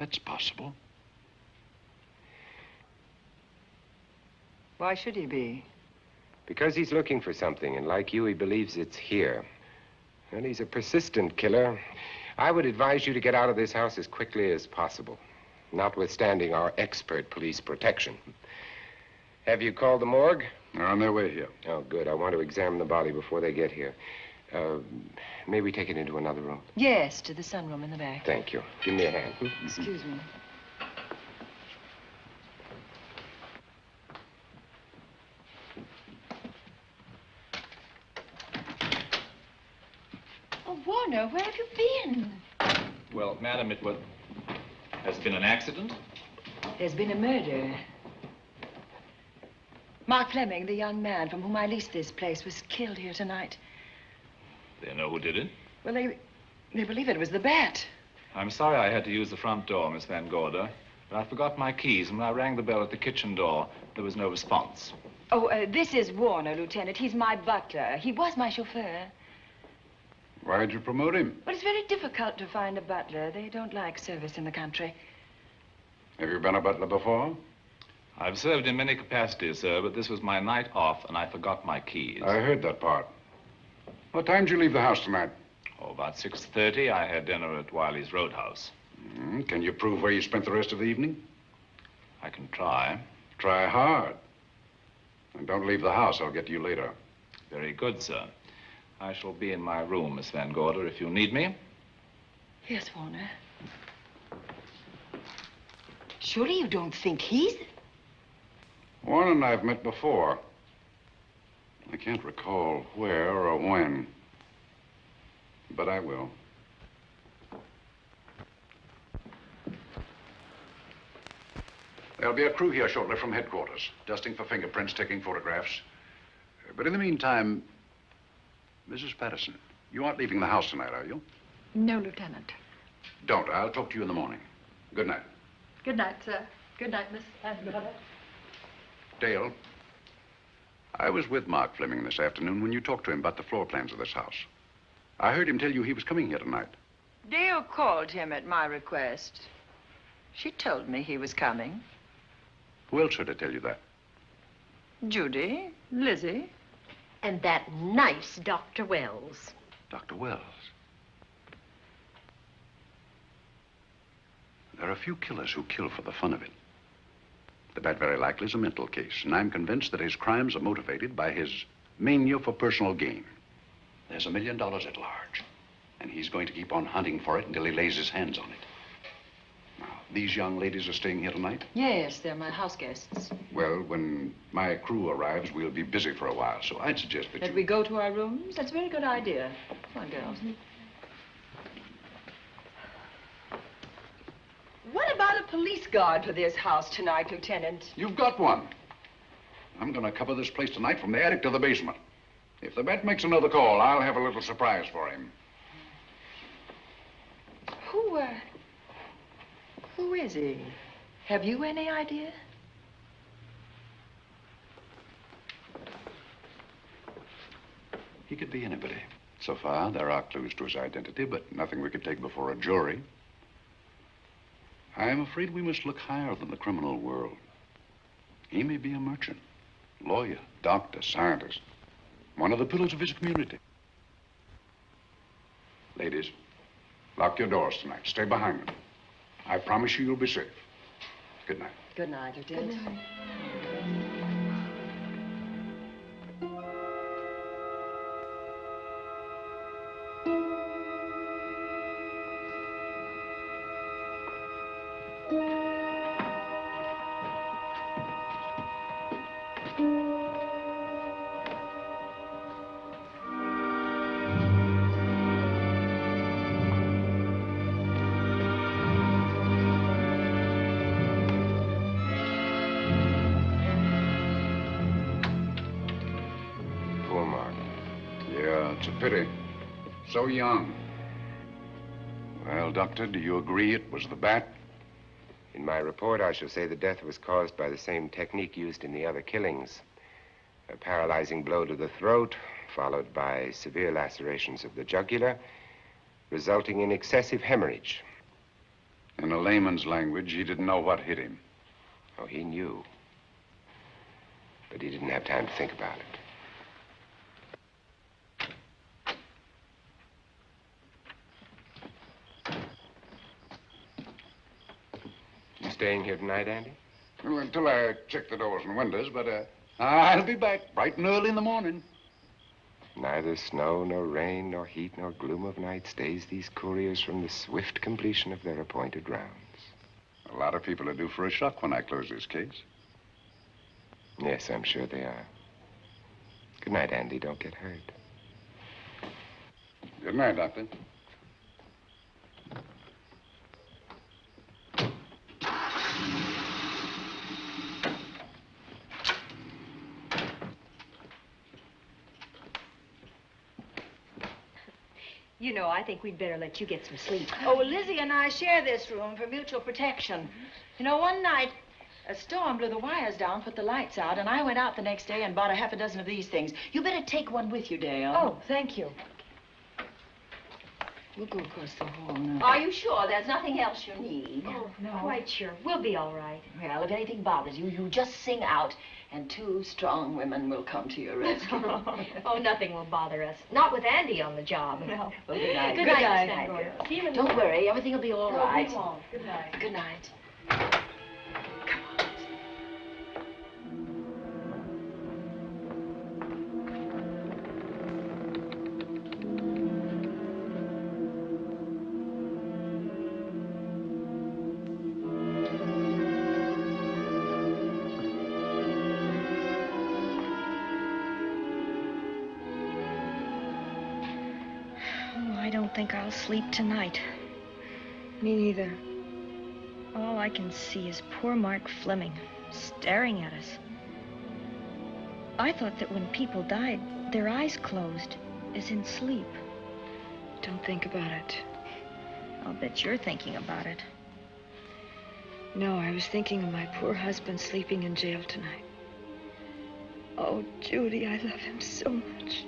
That's possible.
Why should he be?
Because he's looking for something, and like you, he believes it's here. And he's a persistent killer. I would advise you to get out of this house as quickly as possible, notwithstanding our expert police protection. Have you called the morgue?
They're on their way here.
Oh, good. I want to examine the body before they get here. May we take it into another room?
Yes, to the sunroom in the back.
Thank you. Give me a hand.
Excuse me. Oh, Warner, where have you been?
Well, madam, has been an accident?
There's been a murder. Mark Fleming, the young man from whom I leased this place, was killed here tonight.
They know who did it?
Well, they believe it was the bat.
I'm sorry I had to use the front door, Miss Van Gorder, but I forgot my keys, and when I rang the bell at the kitchen door, there was no response.
Oh, this is Warner, Lieutenant. He's my butler. He was my chauffeur.
Why'd you promote him?
But it's very difficult to find a butler. They don't like service in the country.
Have you been a butler before?
I've served in many capacities, sir, but this was my night off, and I forgot my keys.
I heard that part. What time did you leave the house tonight?
Oh, about 6:30. I had dinner at Wiley's Roadhouse.
Can you prove where you spent the rest of the evening?
I can try.
Try hard. And don't leave the house. I'll get to you later.
Very good, sir. I shall be in my room, Miss Van Gorder, if you need me.
Yes, Warner. Surely you don't think he's...
Warner and I've met before. I can't recall where or when, but I will. There'll be a crew here shortly from headquarters, dusting for fingerprints, taking photographs. But in the meantime, Mrs. Patterson, you aren't leaving the house tonight, are you?
No, Lieutenant.
Don't. I'll talk to you in the morning. Good night.
Good night, sir. Good night, Miss Van Gorder.
Dale, I was with Mark Fleming this afternoon when you talked to him about the floor plans of this house. I heard him tell you he was coming here tonight.
Dale called him at my request. She told me he was coming.
Who else heard her tell you that?
Judy, Lizzie.
And that nice Dr. Wells.
Dr. Wells. There are a few killers who kill for the fun of it. But that very likely is a mental case, and I'm convinced that his crimes are motivated by his mania for personal gain. There's $1 million at large, and he's going to keep on hunting for it until he lays his hands on it. Now, these young ladies are staying here tonight?
Yes, they're my house guests.
Well, when my crew arrives, we'll be busy for a while, so I'd suggest that
we go to our rooms? That's a very good idea. Come on, girls.
police guard for this house tonight, Lieutenant.
You've got one. I'm going to cover this place tonight from the attic to the basement. If the vet makes another call, I'll have a little surprise for him.
Who is he? Have you any idea?
He could be anybody. So far, there are clues to his identity, but nothing we could take before a jury. I'm afraid we must look higher than the criminal world. He may be a merchant, lawyer, doctor, scientist, one of the pillars of his community. Ladies, lock your doors tonight. Stay behind them. I promise you you'll be safe. Good night.
Good night, Lieutenant.
Good night.
Pity. So young. Well, Doctor, do you agree it was the bat?
In my report, I shall say the death was caused by the same technique used in the other killings. A paralyzing blow to the throat, followed by severe lacerations of the jugular, resulting in excessive hemorrhage.
In a layman's language, he didn't know what hit him.
Oh, he knew. But he didn't have time to think about it. Staying here tonight, Andy?
Well, until I check the doors and windows, but I'll be back bright and early in the morning.
Neither snow, nor rain, nor heat, nor gloom of night stays these couriers from the swift completion of their appointed rounds.
A lot of people are due for a shock when I close this case.
Yes, I'm sure they are. Good night, Andy. Don't get hurt.
Good night, Doctor.
You know, I think we'd better let you get some sleep.
Oh, well, Lizzie and I share this room for mutual protection. You know, one night, a storm blew the wires down, put the lights out, and I went out the next day and bought a half a dozen of these things. You better take one with you, Dale.
Oh, thank you.
We'll go across the hall now.
Are you sure there's nothing else you need?
Oh, no. Quite sure. We'll be all right.
Well, if anything bothers you, you just sing out, and 2 strong women will come to your rescue.
Oh, nothing will bother us. Not with Andy on the job.
No. Well, good night.
Good night, Miss Van Gorder. See you in the
Don't worry, everything will be all right.
We won't. Good night.
Good night.
I don't think I'll sleep tonight.
Me neither.
All I can see is poor Mark Fleming staring at us. I thought that when people died, their eyes closed, as in sleep.
Don't think about it.
I'll bet you're thinking about it.
No, I was thinking of my poor husband sleeping in jail tonight. Oh, Judy, I love him so much.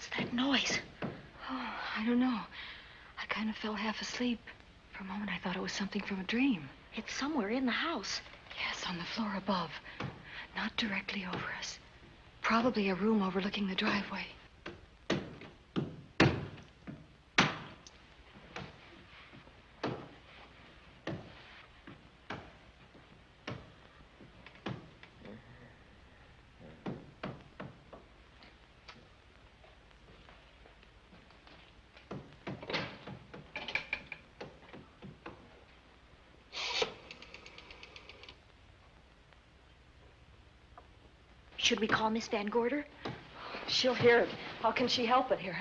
What's that noise?
Oh, I don't know. I kind of fell half asleep. For a moment, I thought it was something from a dream.
It's somewhere in the house.
Yes, on the floor above. Not directly over us. Probably a room overlooking the driveway.
Should we call Miss Van Gorder?
She'll hear it. How can she help but hear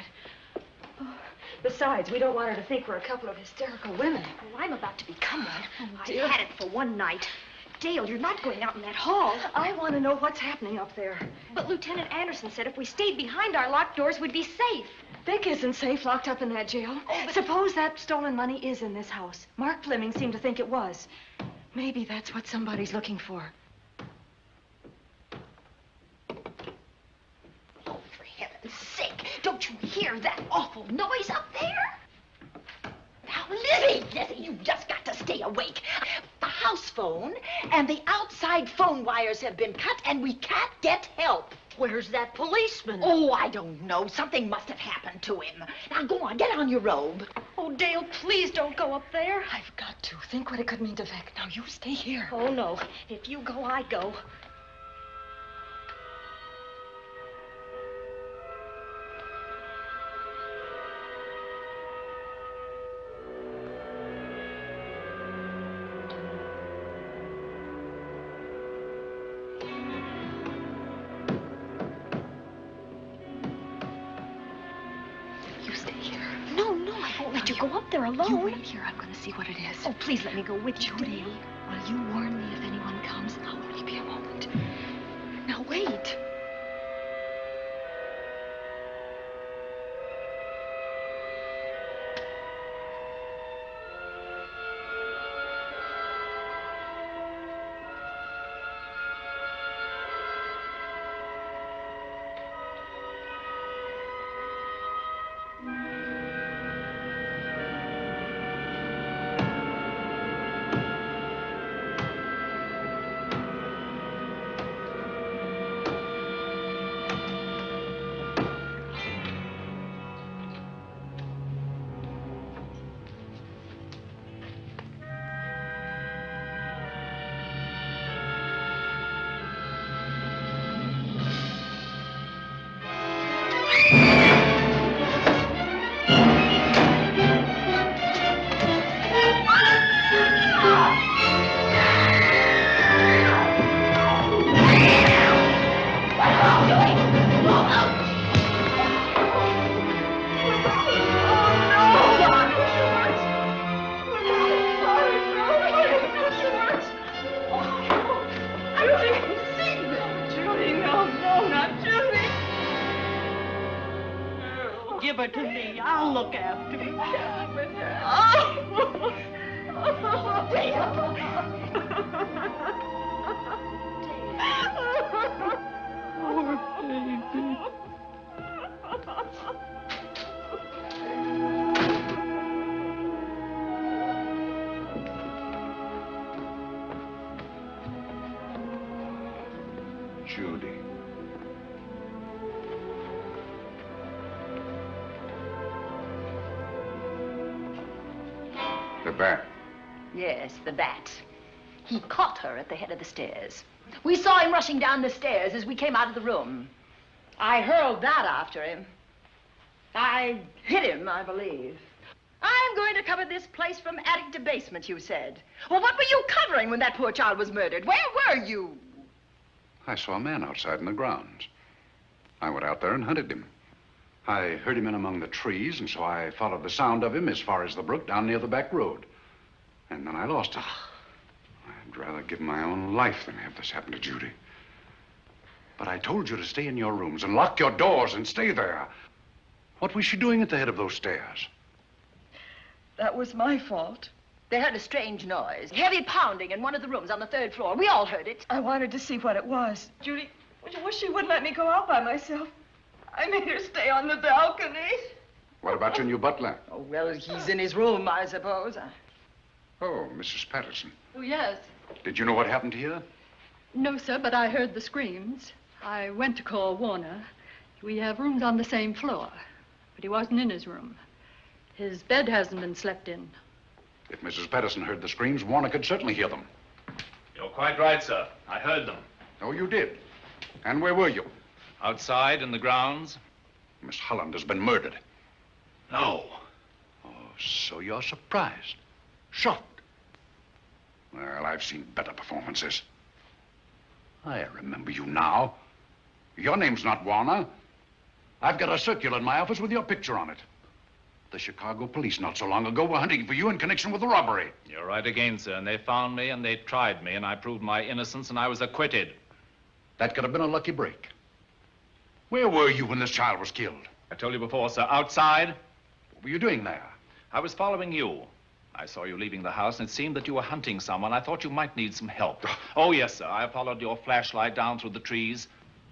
it? Oh, besides, we don't want her to think we're a couple of hysterical women.
Oh, I'm about to become one.
Oh,
I had it for one night. Dale, you're not going out in that hall.
I want to know what's happening up there.
But Lieutenant Anderson said if we stayed behind our locked doors, we'd be safe.
Vic isn't safe locked up in that jail.
Oh,
Suppose that stolen money is in this house. Mark Fleming seemed to think it was. Maybe that's what somebody's looking for.
Sake, don't you hear that awful noise up there? Now, Lizzie, you've just got to stay awake. The house phone and the outside phone wires have been cut, and we can't get help.
Where's that policeman?
Oh, I don't know. Something must have happened to him. Now, go on, get on your robe.
Oh, Dale, please don't go up there.
I've got to. Think what it could mean to Vic. Now, you stay here.
Oh, no. If you go, I go. Let you go up there alone.
You wait here. I'm going to see what it is.
Oh, please let me go with you,
Judy,
Dale.
will you warn me if anyone comes? I'll only be a moment. Now, wait.
Give her to me. I'll look after her.
Poor baby.
Judy. The bat.
Yes, the bat. He caught her at the head of the stairs. We saw him rushing down the stairs as we came out of the room. I hurled that after him. I hit him, I believe. I'm going to cover this place from attic to basement, you said. Well, what were you covering when that poor child was murdered? Where were you?
I saw a man outside in the grounds. I went out there and hunted him. I heard him in among the trees, and so I followed the sound of him as far as the brook down near the back road. And then I lost it. I'd rather give my own life than have this happen to Judy. But I told you to stay in your rooms and lock your doors and stay there. What was she doing at the head of those stairs?
That was my fault.
They heard a strange noise. Heavy pounding in one of the rooms on the 3rd floor. We all heard it.
I wanted to see what it was. Judy, wish she wouldn't let me go out by myself.
I made her stay on the balcony.
What about your new butler?
Oh, well, he's in his room, I suppose.
Oh, Mrs. Patterson.
Oh, yes.
Did you know what happened here?
No, sir, but I heard the screams. I went to call Warner. We have rooms on the same floor, but he wasn't in his room. His bed hasn't been slept in.
If Mrs. Patterson heard the screams, Warner could certainly hear them.
You're quite right, sir. I heard them.
Oh, you did? And where were you?
Outside in the grounds.
Miss Holland has been murdered.
No.
Oh, so you're surprised. Shocked. Well, I've seen better performances. I remember you now. Your name's not Warner. I've got a circular in my office with your picture on it. The Chicago police not so long ago were hunting for you in connection with the robbery.
You're right again, sir. And they found me and they tried me and I proved my innocence and I was acquitted.
That could have been a lucky break. Where were you when this child was killed?
I told you before, sir. Outside.
What were you doing there?
I was following you. I saw you leaving the house, and it seemed that you were hunting someone. I thought you might need some help. Oh, yes, sir. I followed your flashlight down through the trees.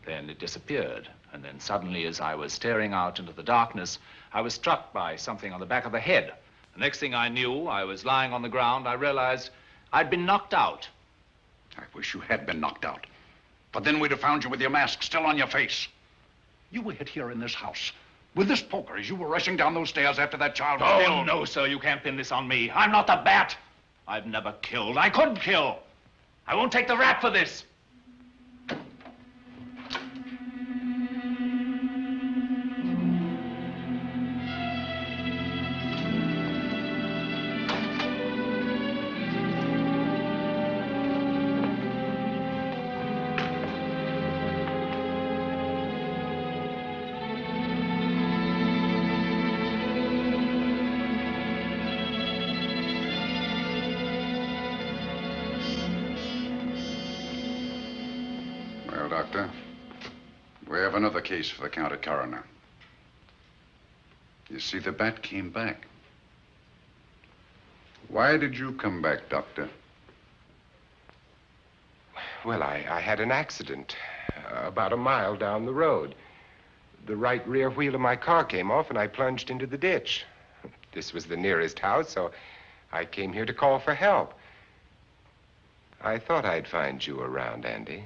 Then it disappeared. And then suddenly, as I was staring out into the darkness, I was struck by something on the back of the head. The next thing I knew, I was lying on the ground. I realized I'd been knocked out.
I wish you had been knocked out. But then we'd have found you with your mask still on your face. You were hit here in this house with this poker as you were rushing down those stairs after that child was killed.
Oh, no, sir. You can't pin this on me. I'm not the bat. I've never killed. I couldn't kill. I won't take the rap for this.
Doctor. We have another case for the county coroner. You see, the bat came back. Why did you come back, Doctor?
Well, I had an accident about a mile down the road. The right rear wheel of my car came off, and I plunged into the ditch. This was the nearest house, so I came here to call for help. I thought I'd find you around, Andy.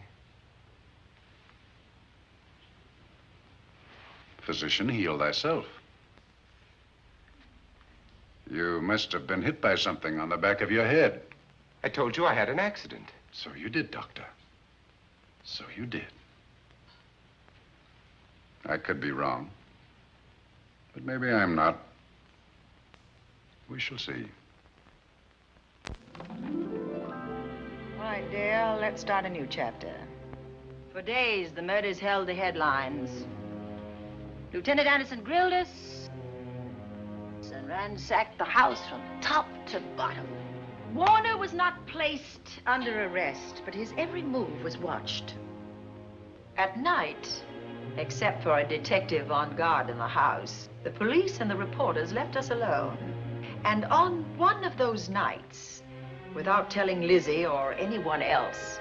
Physician, heal thyself. You must have been hit by something on the back of your head.
I told you I had an accident.
So you did, Doctor. So you did. I could be wrong. But maybe I'm not. We shall see.
All right, dear, let's start a new chapter. For days, the murders held the headlines. Lieutenant Anderson grilled us and ransacked the house from top to bottom. Warner was not placed under arrest, but his every move was watched.
At night, except for a detective on guard in the house, the police and the reporters left us alone. And on one of those nights, without telling Lizzie or anyone else,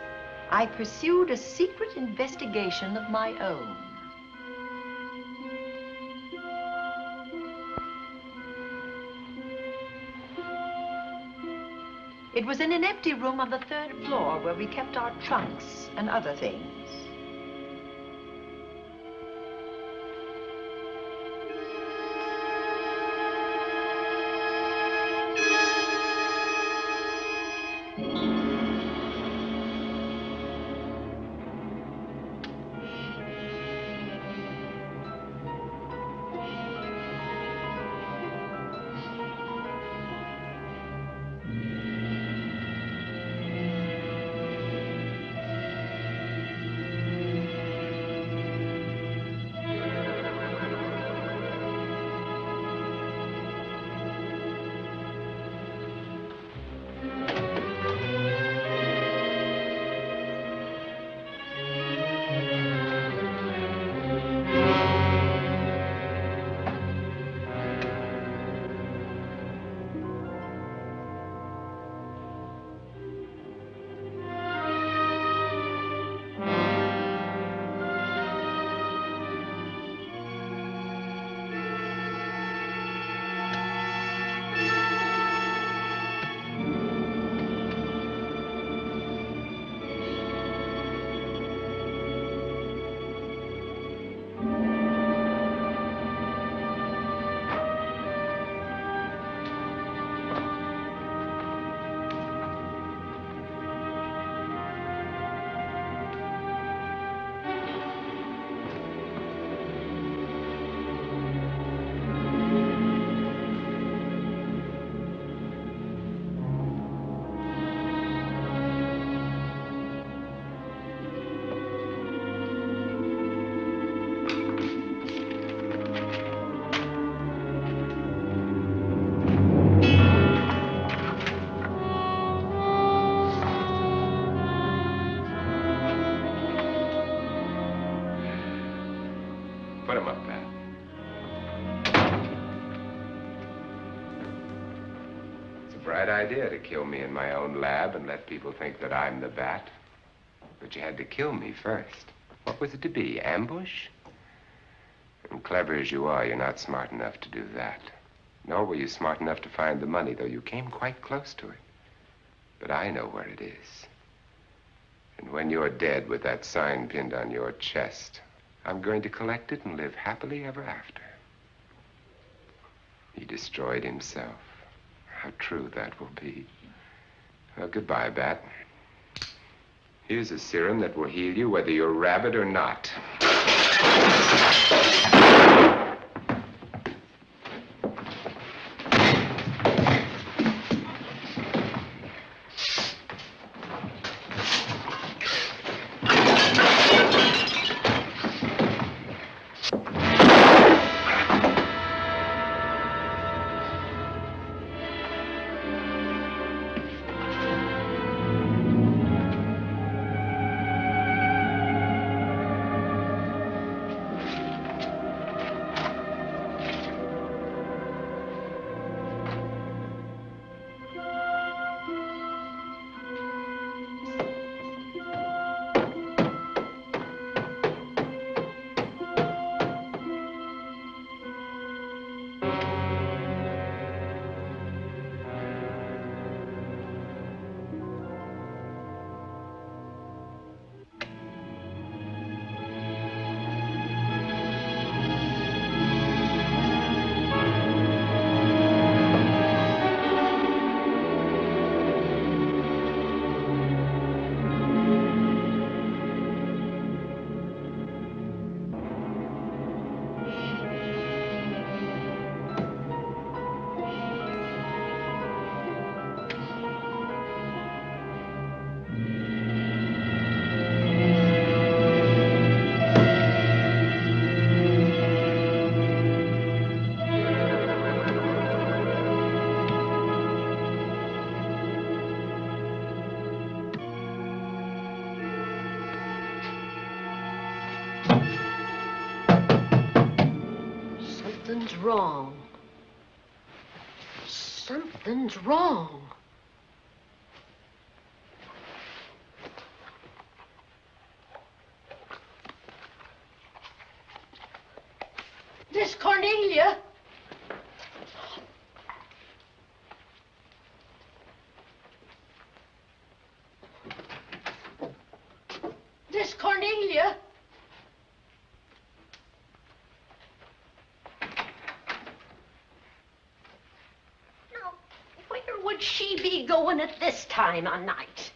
I pursued a secret investigation of my own. It was in an empty room on the 3rd floor where we kept our trunks and other things.
bad idea to kill me in my own lab and let people think that I'm the bat. But you had to kill me first. What was it to be, ambush? And clever as you are, you're not smart enough to do that. Nor were you smart enough to find the money, though you came quite close to it. But I know where it is. And when you're dead with that sign pinned on your chest, I'm going to collect it and live happily ever after. He destroyed himself. How true that will be. Well, goodbye, Bat. Here's a serum that will heal you whether you're rabid or not.
Something's wrong. Something's wrong. Miss Cornelia. Miss Cornelia. Where would she be going at this time of night?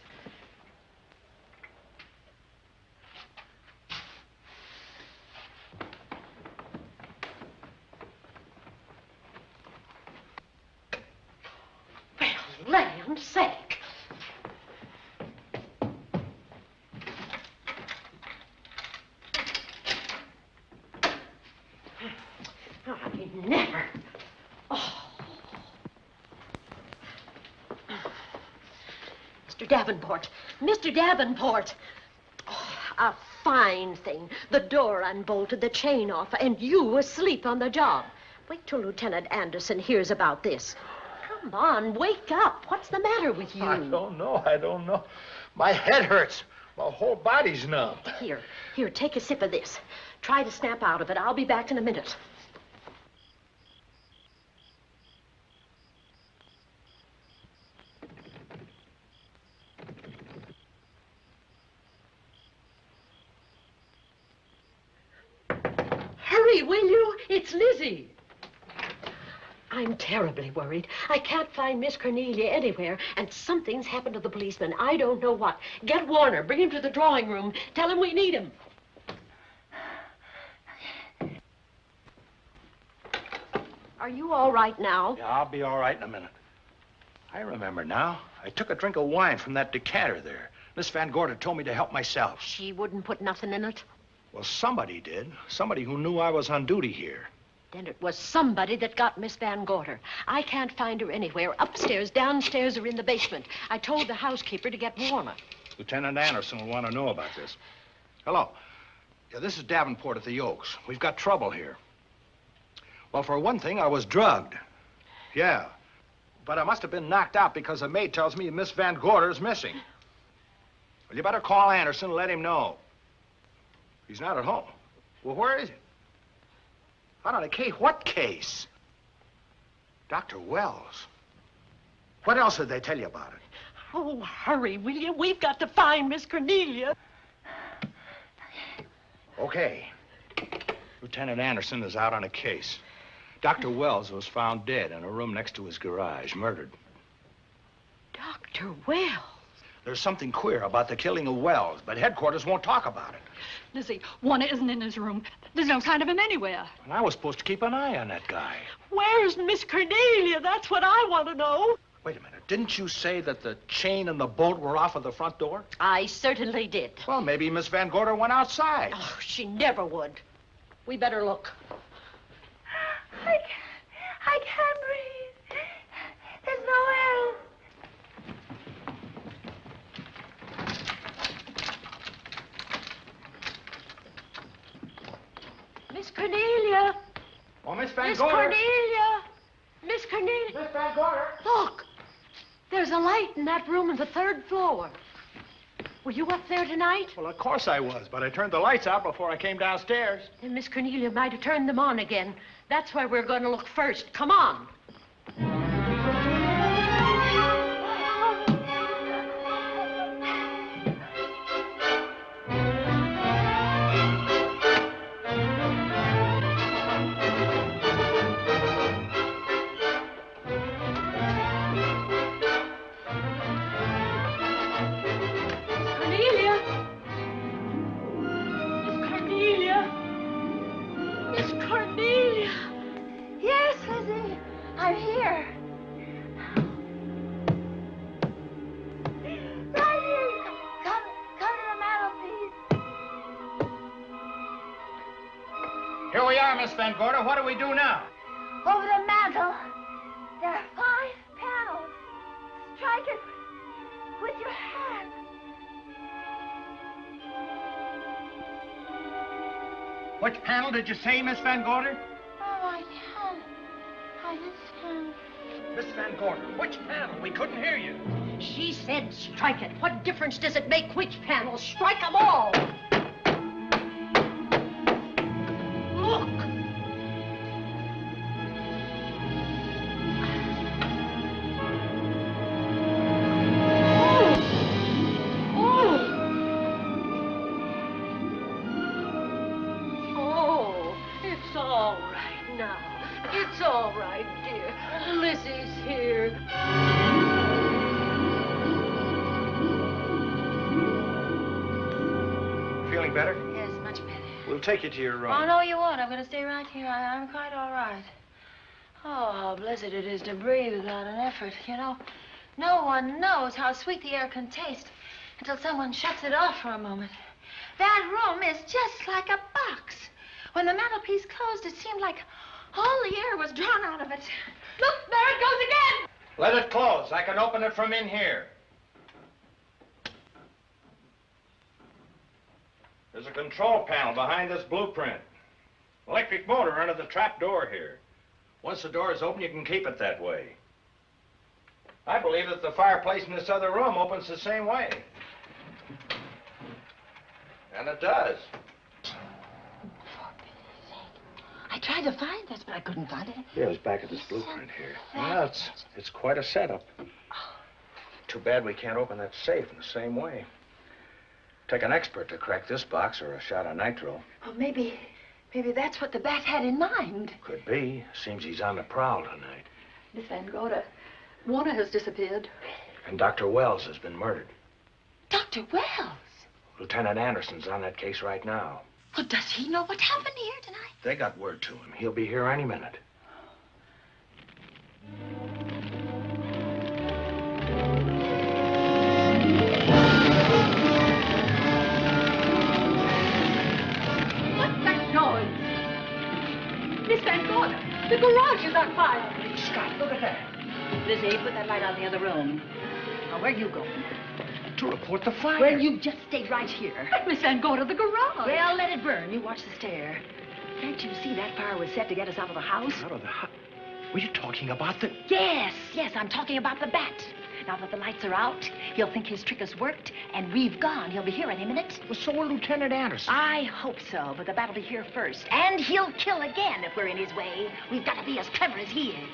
Well, land's sake. I never. Oh. Mr. Davenport. Mr. Davenport. Oh, a fine thing. The door unbolted, the chain off, and you asleep on the job. Wait till Lieutenant Anderson hears about this. Come on, wake up. What's the matter with you?
I don't know. My head hurts. My whole body's numb.
Here, take a sip of this. Try to snap out of it. I'll be back in a minute. Hurry, will you? It's Lizzie. I'm terribly worried. I can't find Miss Cornelia anywhere, and something's happened to the policeman. I don't know what. Get Warner. Bring him to the drawing room. Tell him we need him. Are you all right now?
Yeah, I'll be all right in a minute. I remember now. I took a drink of wine from that decanter there. Miss Van Gorder told me to help myself.
She wouldn't put nothing in it?
Well, somebody did. Somebody who knew I was on duty here.
Then it was somebody that got Miss Van Gorder. I can't find her anywhere. Upstairs, downstairs, or in the basement. I told the housekeeper to get Warner.
Lieutenant Anderson will want to know about this. Hello. Yeah, this is Davenport at the Oaks. We've got trouble here. Well, for one thing, I was drugged. Yeah. but I must have been knocked out because the maid tells me Miss Van Gorder is missing. Well, you better call Anderson and let him know. He's not at home. Well, where is he? Out on a case? What case? Dr. Wells. What else did they tell you about it?
Oh, hurry, will you? We've got to find Miss Cornelia.
Okay. Lieutenant Anderson is out on a case. Dr. Wells was found dead in a room next to his garage, murdered.
Dr. Wells?
There's something queer about the killing of Wells, but headquarters won't talk about it.
Lizzie, Warner isn't in his room. There's no sign of him anywhere.
And I was supposed to keep an eye on that guy.
Where's Miss Cornelia? That's what I want to know.
Wait a minute. Didn't you say that the chain and the bolt were off of the front door?
I certainly did.
Well, maybe Miss Van Gorder went outside.
Oh, she never would. We better look.
I can't breathe. There's no air.
Miss Cornelia.
Oh, Miss Van
Miss
Gorder.
Cornelia. Miss Cornelia.
Miss Van Gorder.
Look. There's a light in that room on the 3rd floor. Were you up there tonight?
Well, of course I was, but I turned the lights out before I came downstairs.
And Miss Cornelia might have turned them on again. That's where we're going to look first. Come on.
Here we are, Miss Van Gorder. What do we do now?
Over the mantel, there are 5 panels. Strike it with your hand.
Which panel did you say, Miss Van Gorder?
Oh, I can't understand.
Miss Van Gorder, which panel? We couldn't hear you.
She said strike it. What difference does it make which panel? Strike them all. Look. Oh, it's all right now. It's all right, dear. Lizzie's here.
Feeling better?
Yes, much better.
We'll take you to your room.
Oh, no, you won't. I'm going to stay right here. I'm quite all right. Oh, how blessed it is to breathe without an effort. You know, no one knows how sweet the air can taste until someone shuts it off for a moment. That room is just like a box. When the mantelpiece closed, it seemed like all the air was drawn out of it. Look, there it goes again.
Let it close. I can open it from in here. There's a control panel behind this blueprint. Electric motor under the trap door here. Once the door is open, you can keep it that way. I believe that the fireplace in this other room opens the same way. And it does.
I tried to find this, but I couldn't find it.
Yeah, it's back at this blueprint here. Well, it's quite a setup. Too bad we can't open that safe in the same way. Take an expert to crack this box or a shot of nitro.
Well, maybe that's what the bat had in mind.
Could be. Seems he's on the prowl tonight.
Miss Van Gorder, Warner has disappeared.
And Dr. Wells has been murdered.
Dr. Wells?
Lieutenant Anderson's on that case right now.
Well, does he know what happened here tonight?
They got word to him. He'll be here any minute.
What's that noise? Miss Van Gorder, the garage is on fire.
Scott, look at that.
Lizzie, put that light out in the other room. Now, where are you going?
To report the fire.
Well, you just stay right here.
But Miss Van Gorder, the garage.
Well, let it burn. You watch the stair. Can't you see that fire was set to get us out of the house?
Out of the house? Were you talking about the...
Yes, I'm talking about the bat. Now that the lights are out, he'll think his trick has worked, and we've gone. He'll be here any minute.
Well, so will Lieutenant Anderson.
I hope so, but the bat will be here first. And he'll kill again if we're in his way. We've got to be as clever as he is.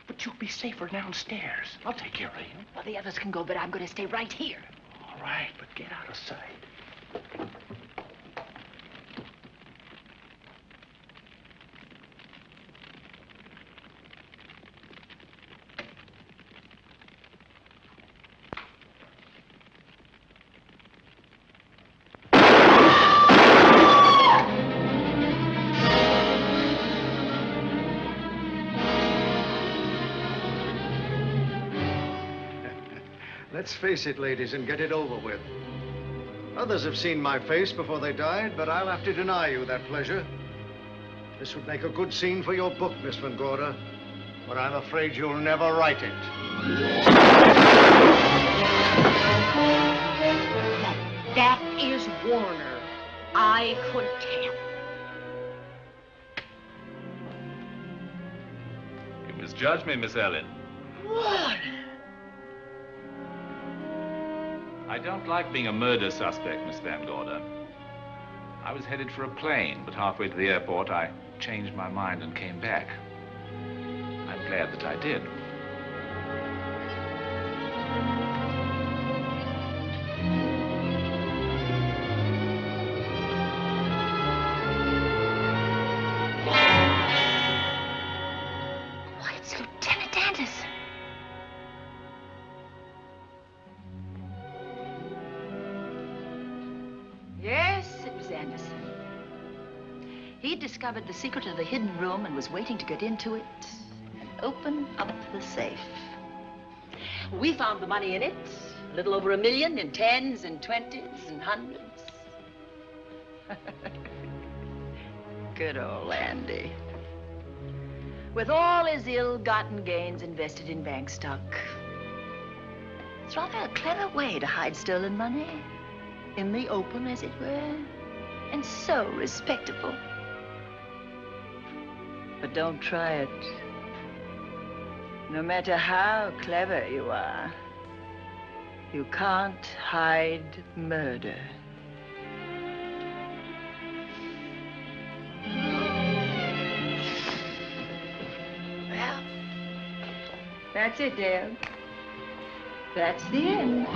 But you'll be safer downstairs. I'll take care of you.
Well, the others can go, but I'm going to stay right here.
All right, but get out of sight.
Let's face it, ladies, and get it over with. Others have seen my face before they died, but I'll have to deny you that pleasure. This would make a good scene for your book, Miss Van Gorder, but I'm afraid you'll never write it.
That is Warner. I could tell.
You misjudged me, Miss Ellen.
Warner!
I don't like being a murder suspect, Miss Van Gorder. I was headed for a plane, but halfway to the airport, I changed my mind and came back. I'm glad that I did.
Why, it's Lieutenant Anderson.
Yes, it was Anderson. He'd discovered the secret of the hidden room and was waiting to get into it and open up the safe. We found the money in it, a little over $1 million in tens and twenties and hundreds. Good old Andy. With all his ill-gotten gains invested in bank stock. It's rather a clever way to hide stolen money. In the open, as it were, and so respectable. But don't try it. No matter how clever you are, you can't hide murder. Well, that's it, Dale. That's the end.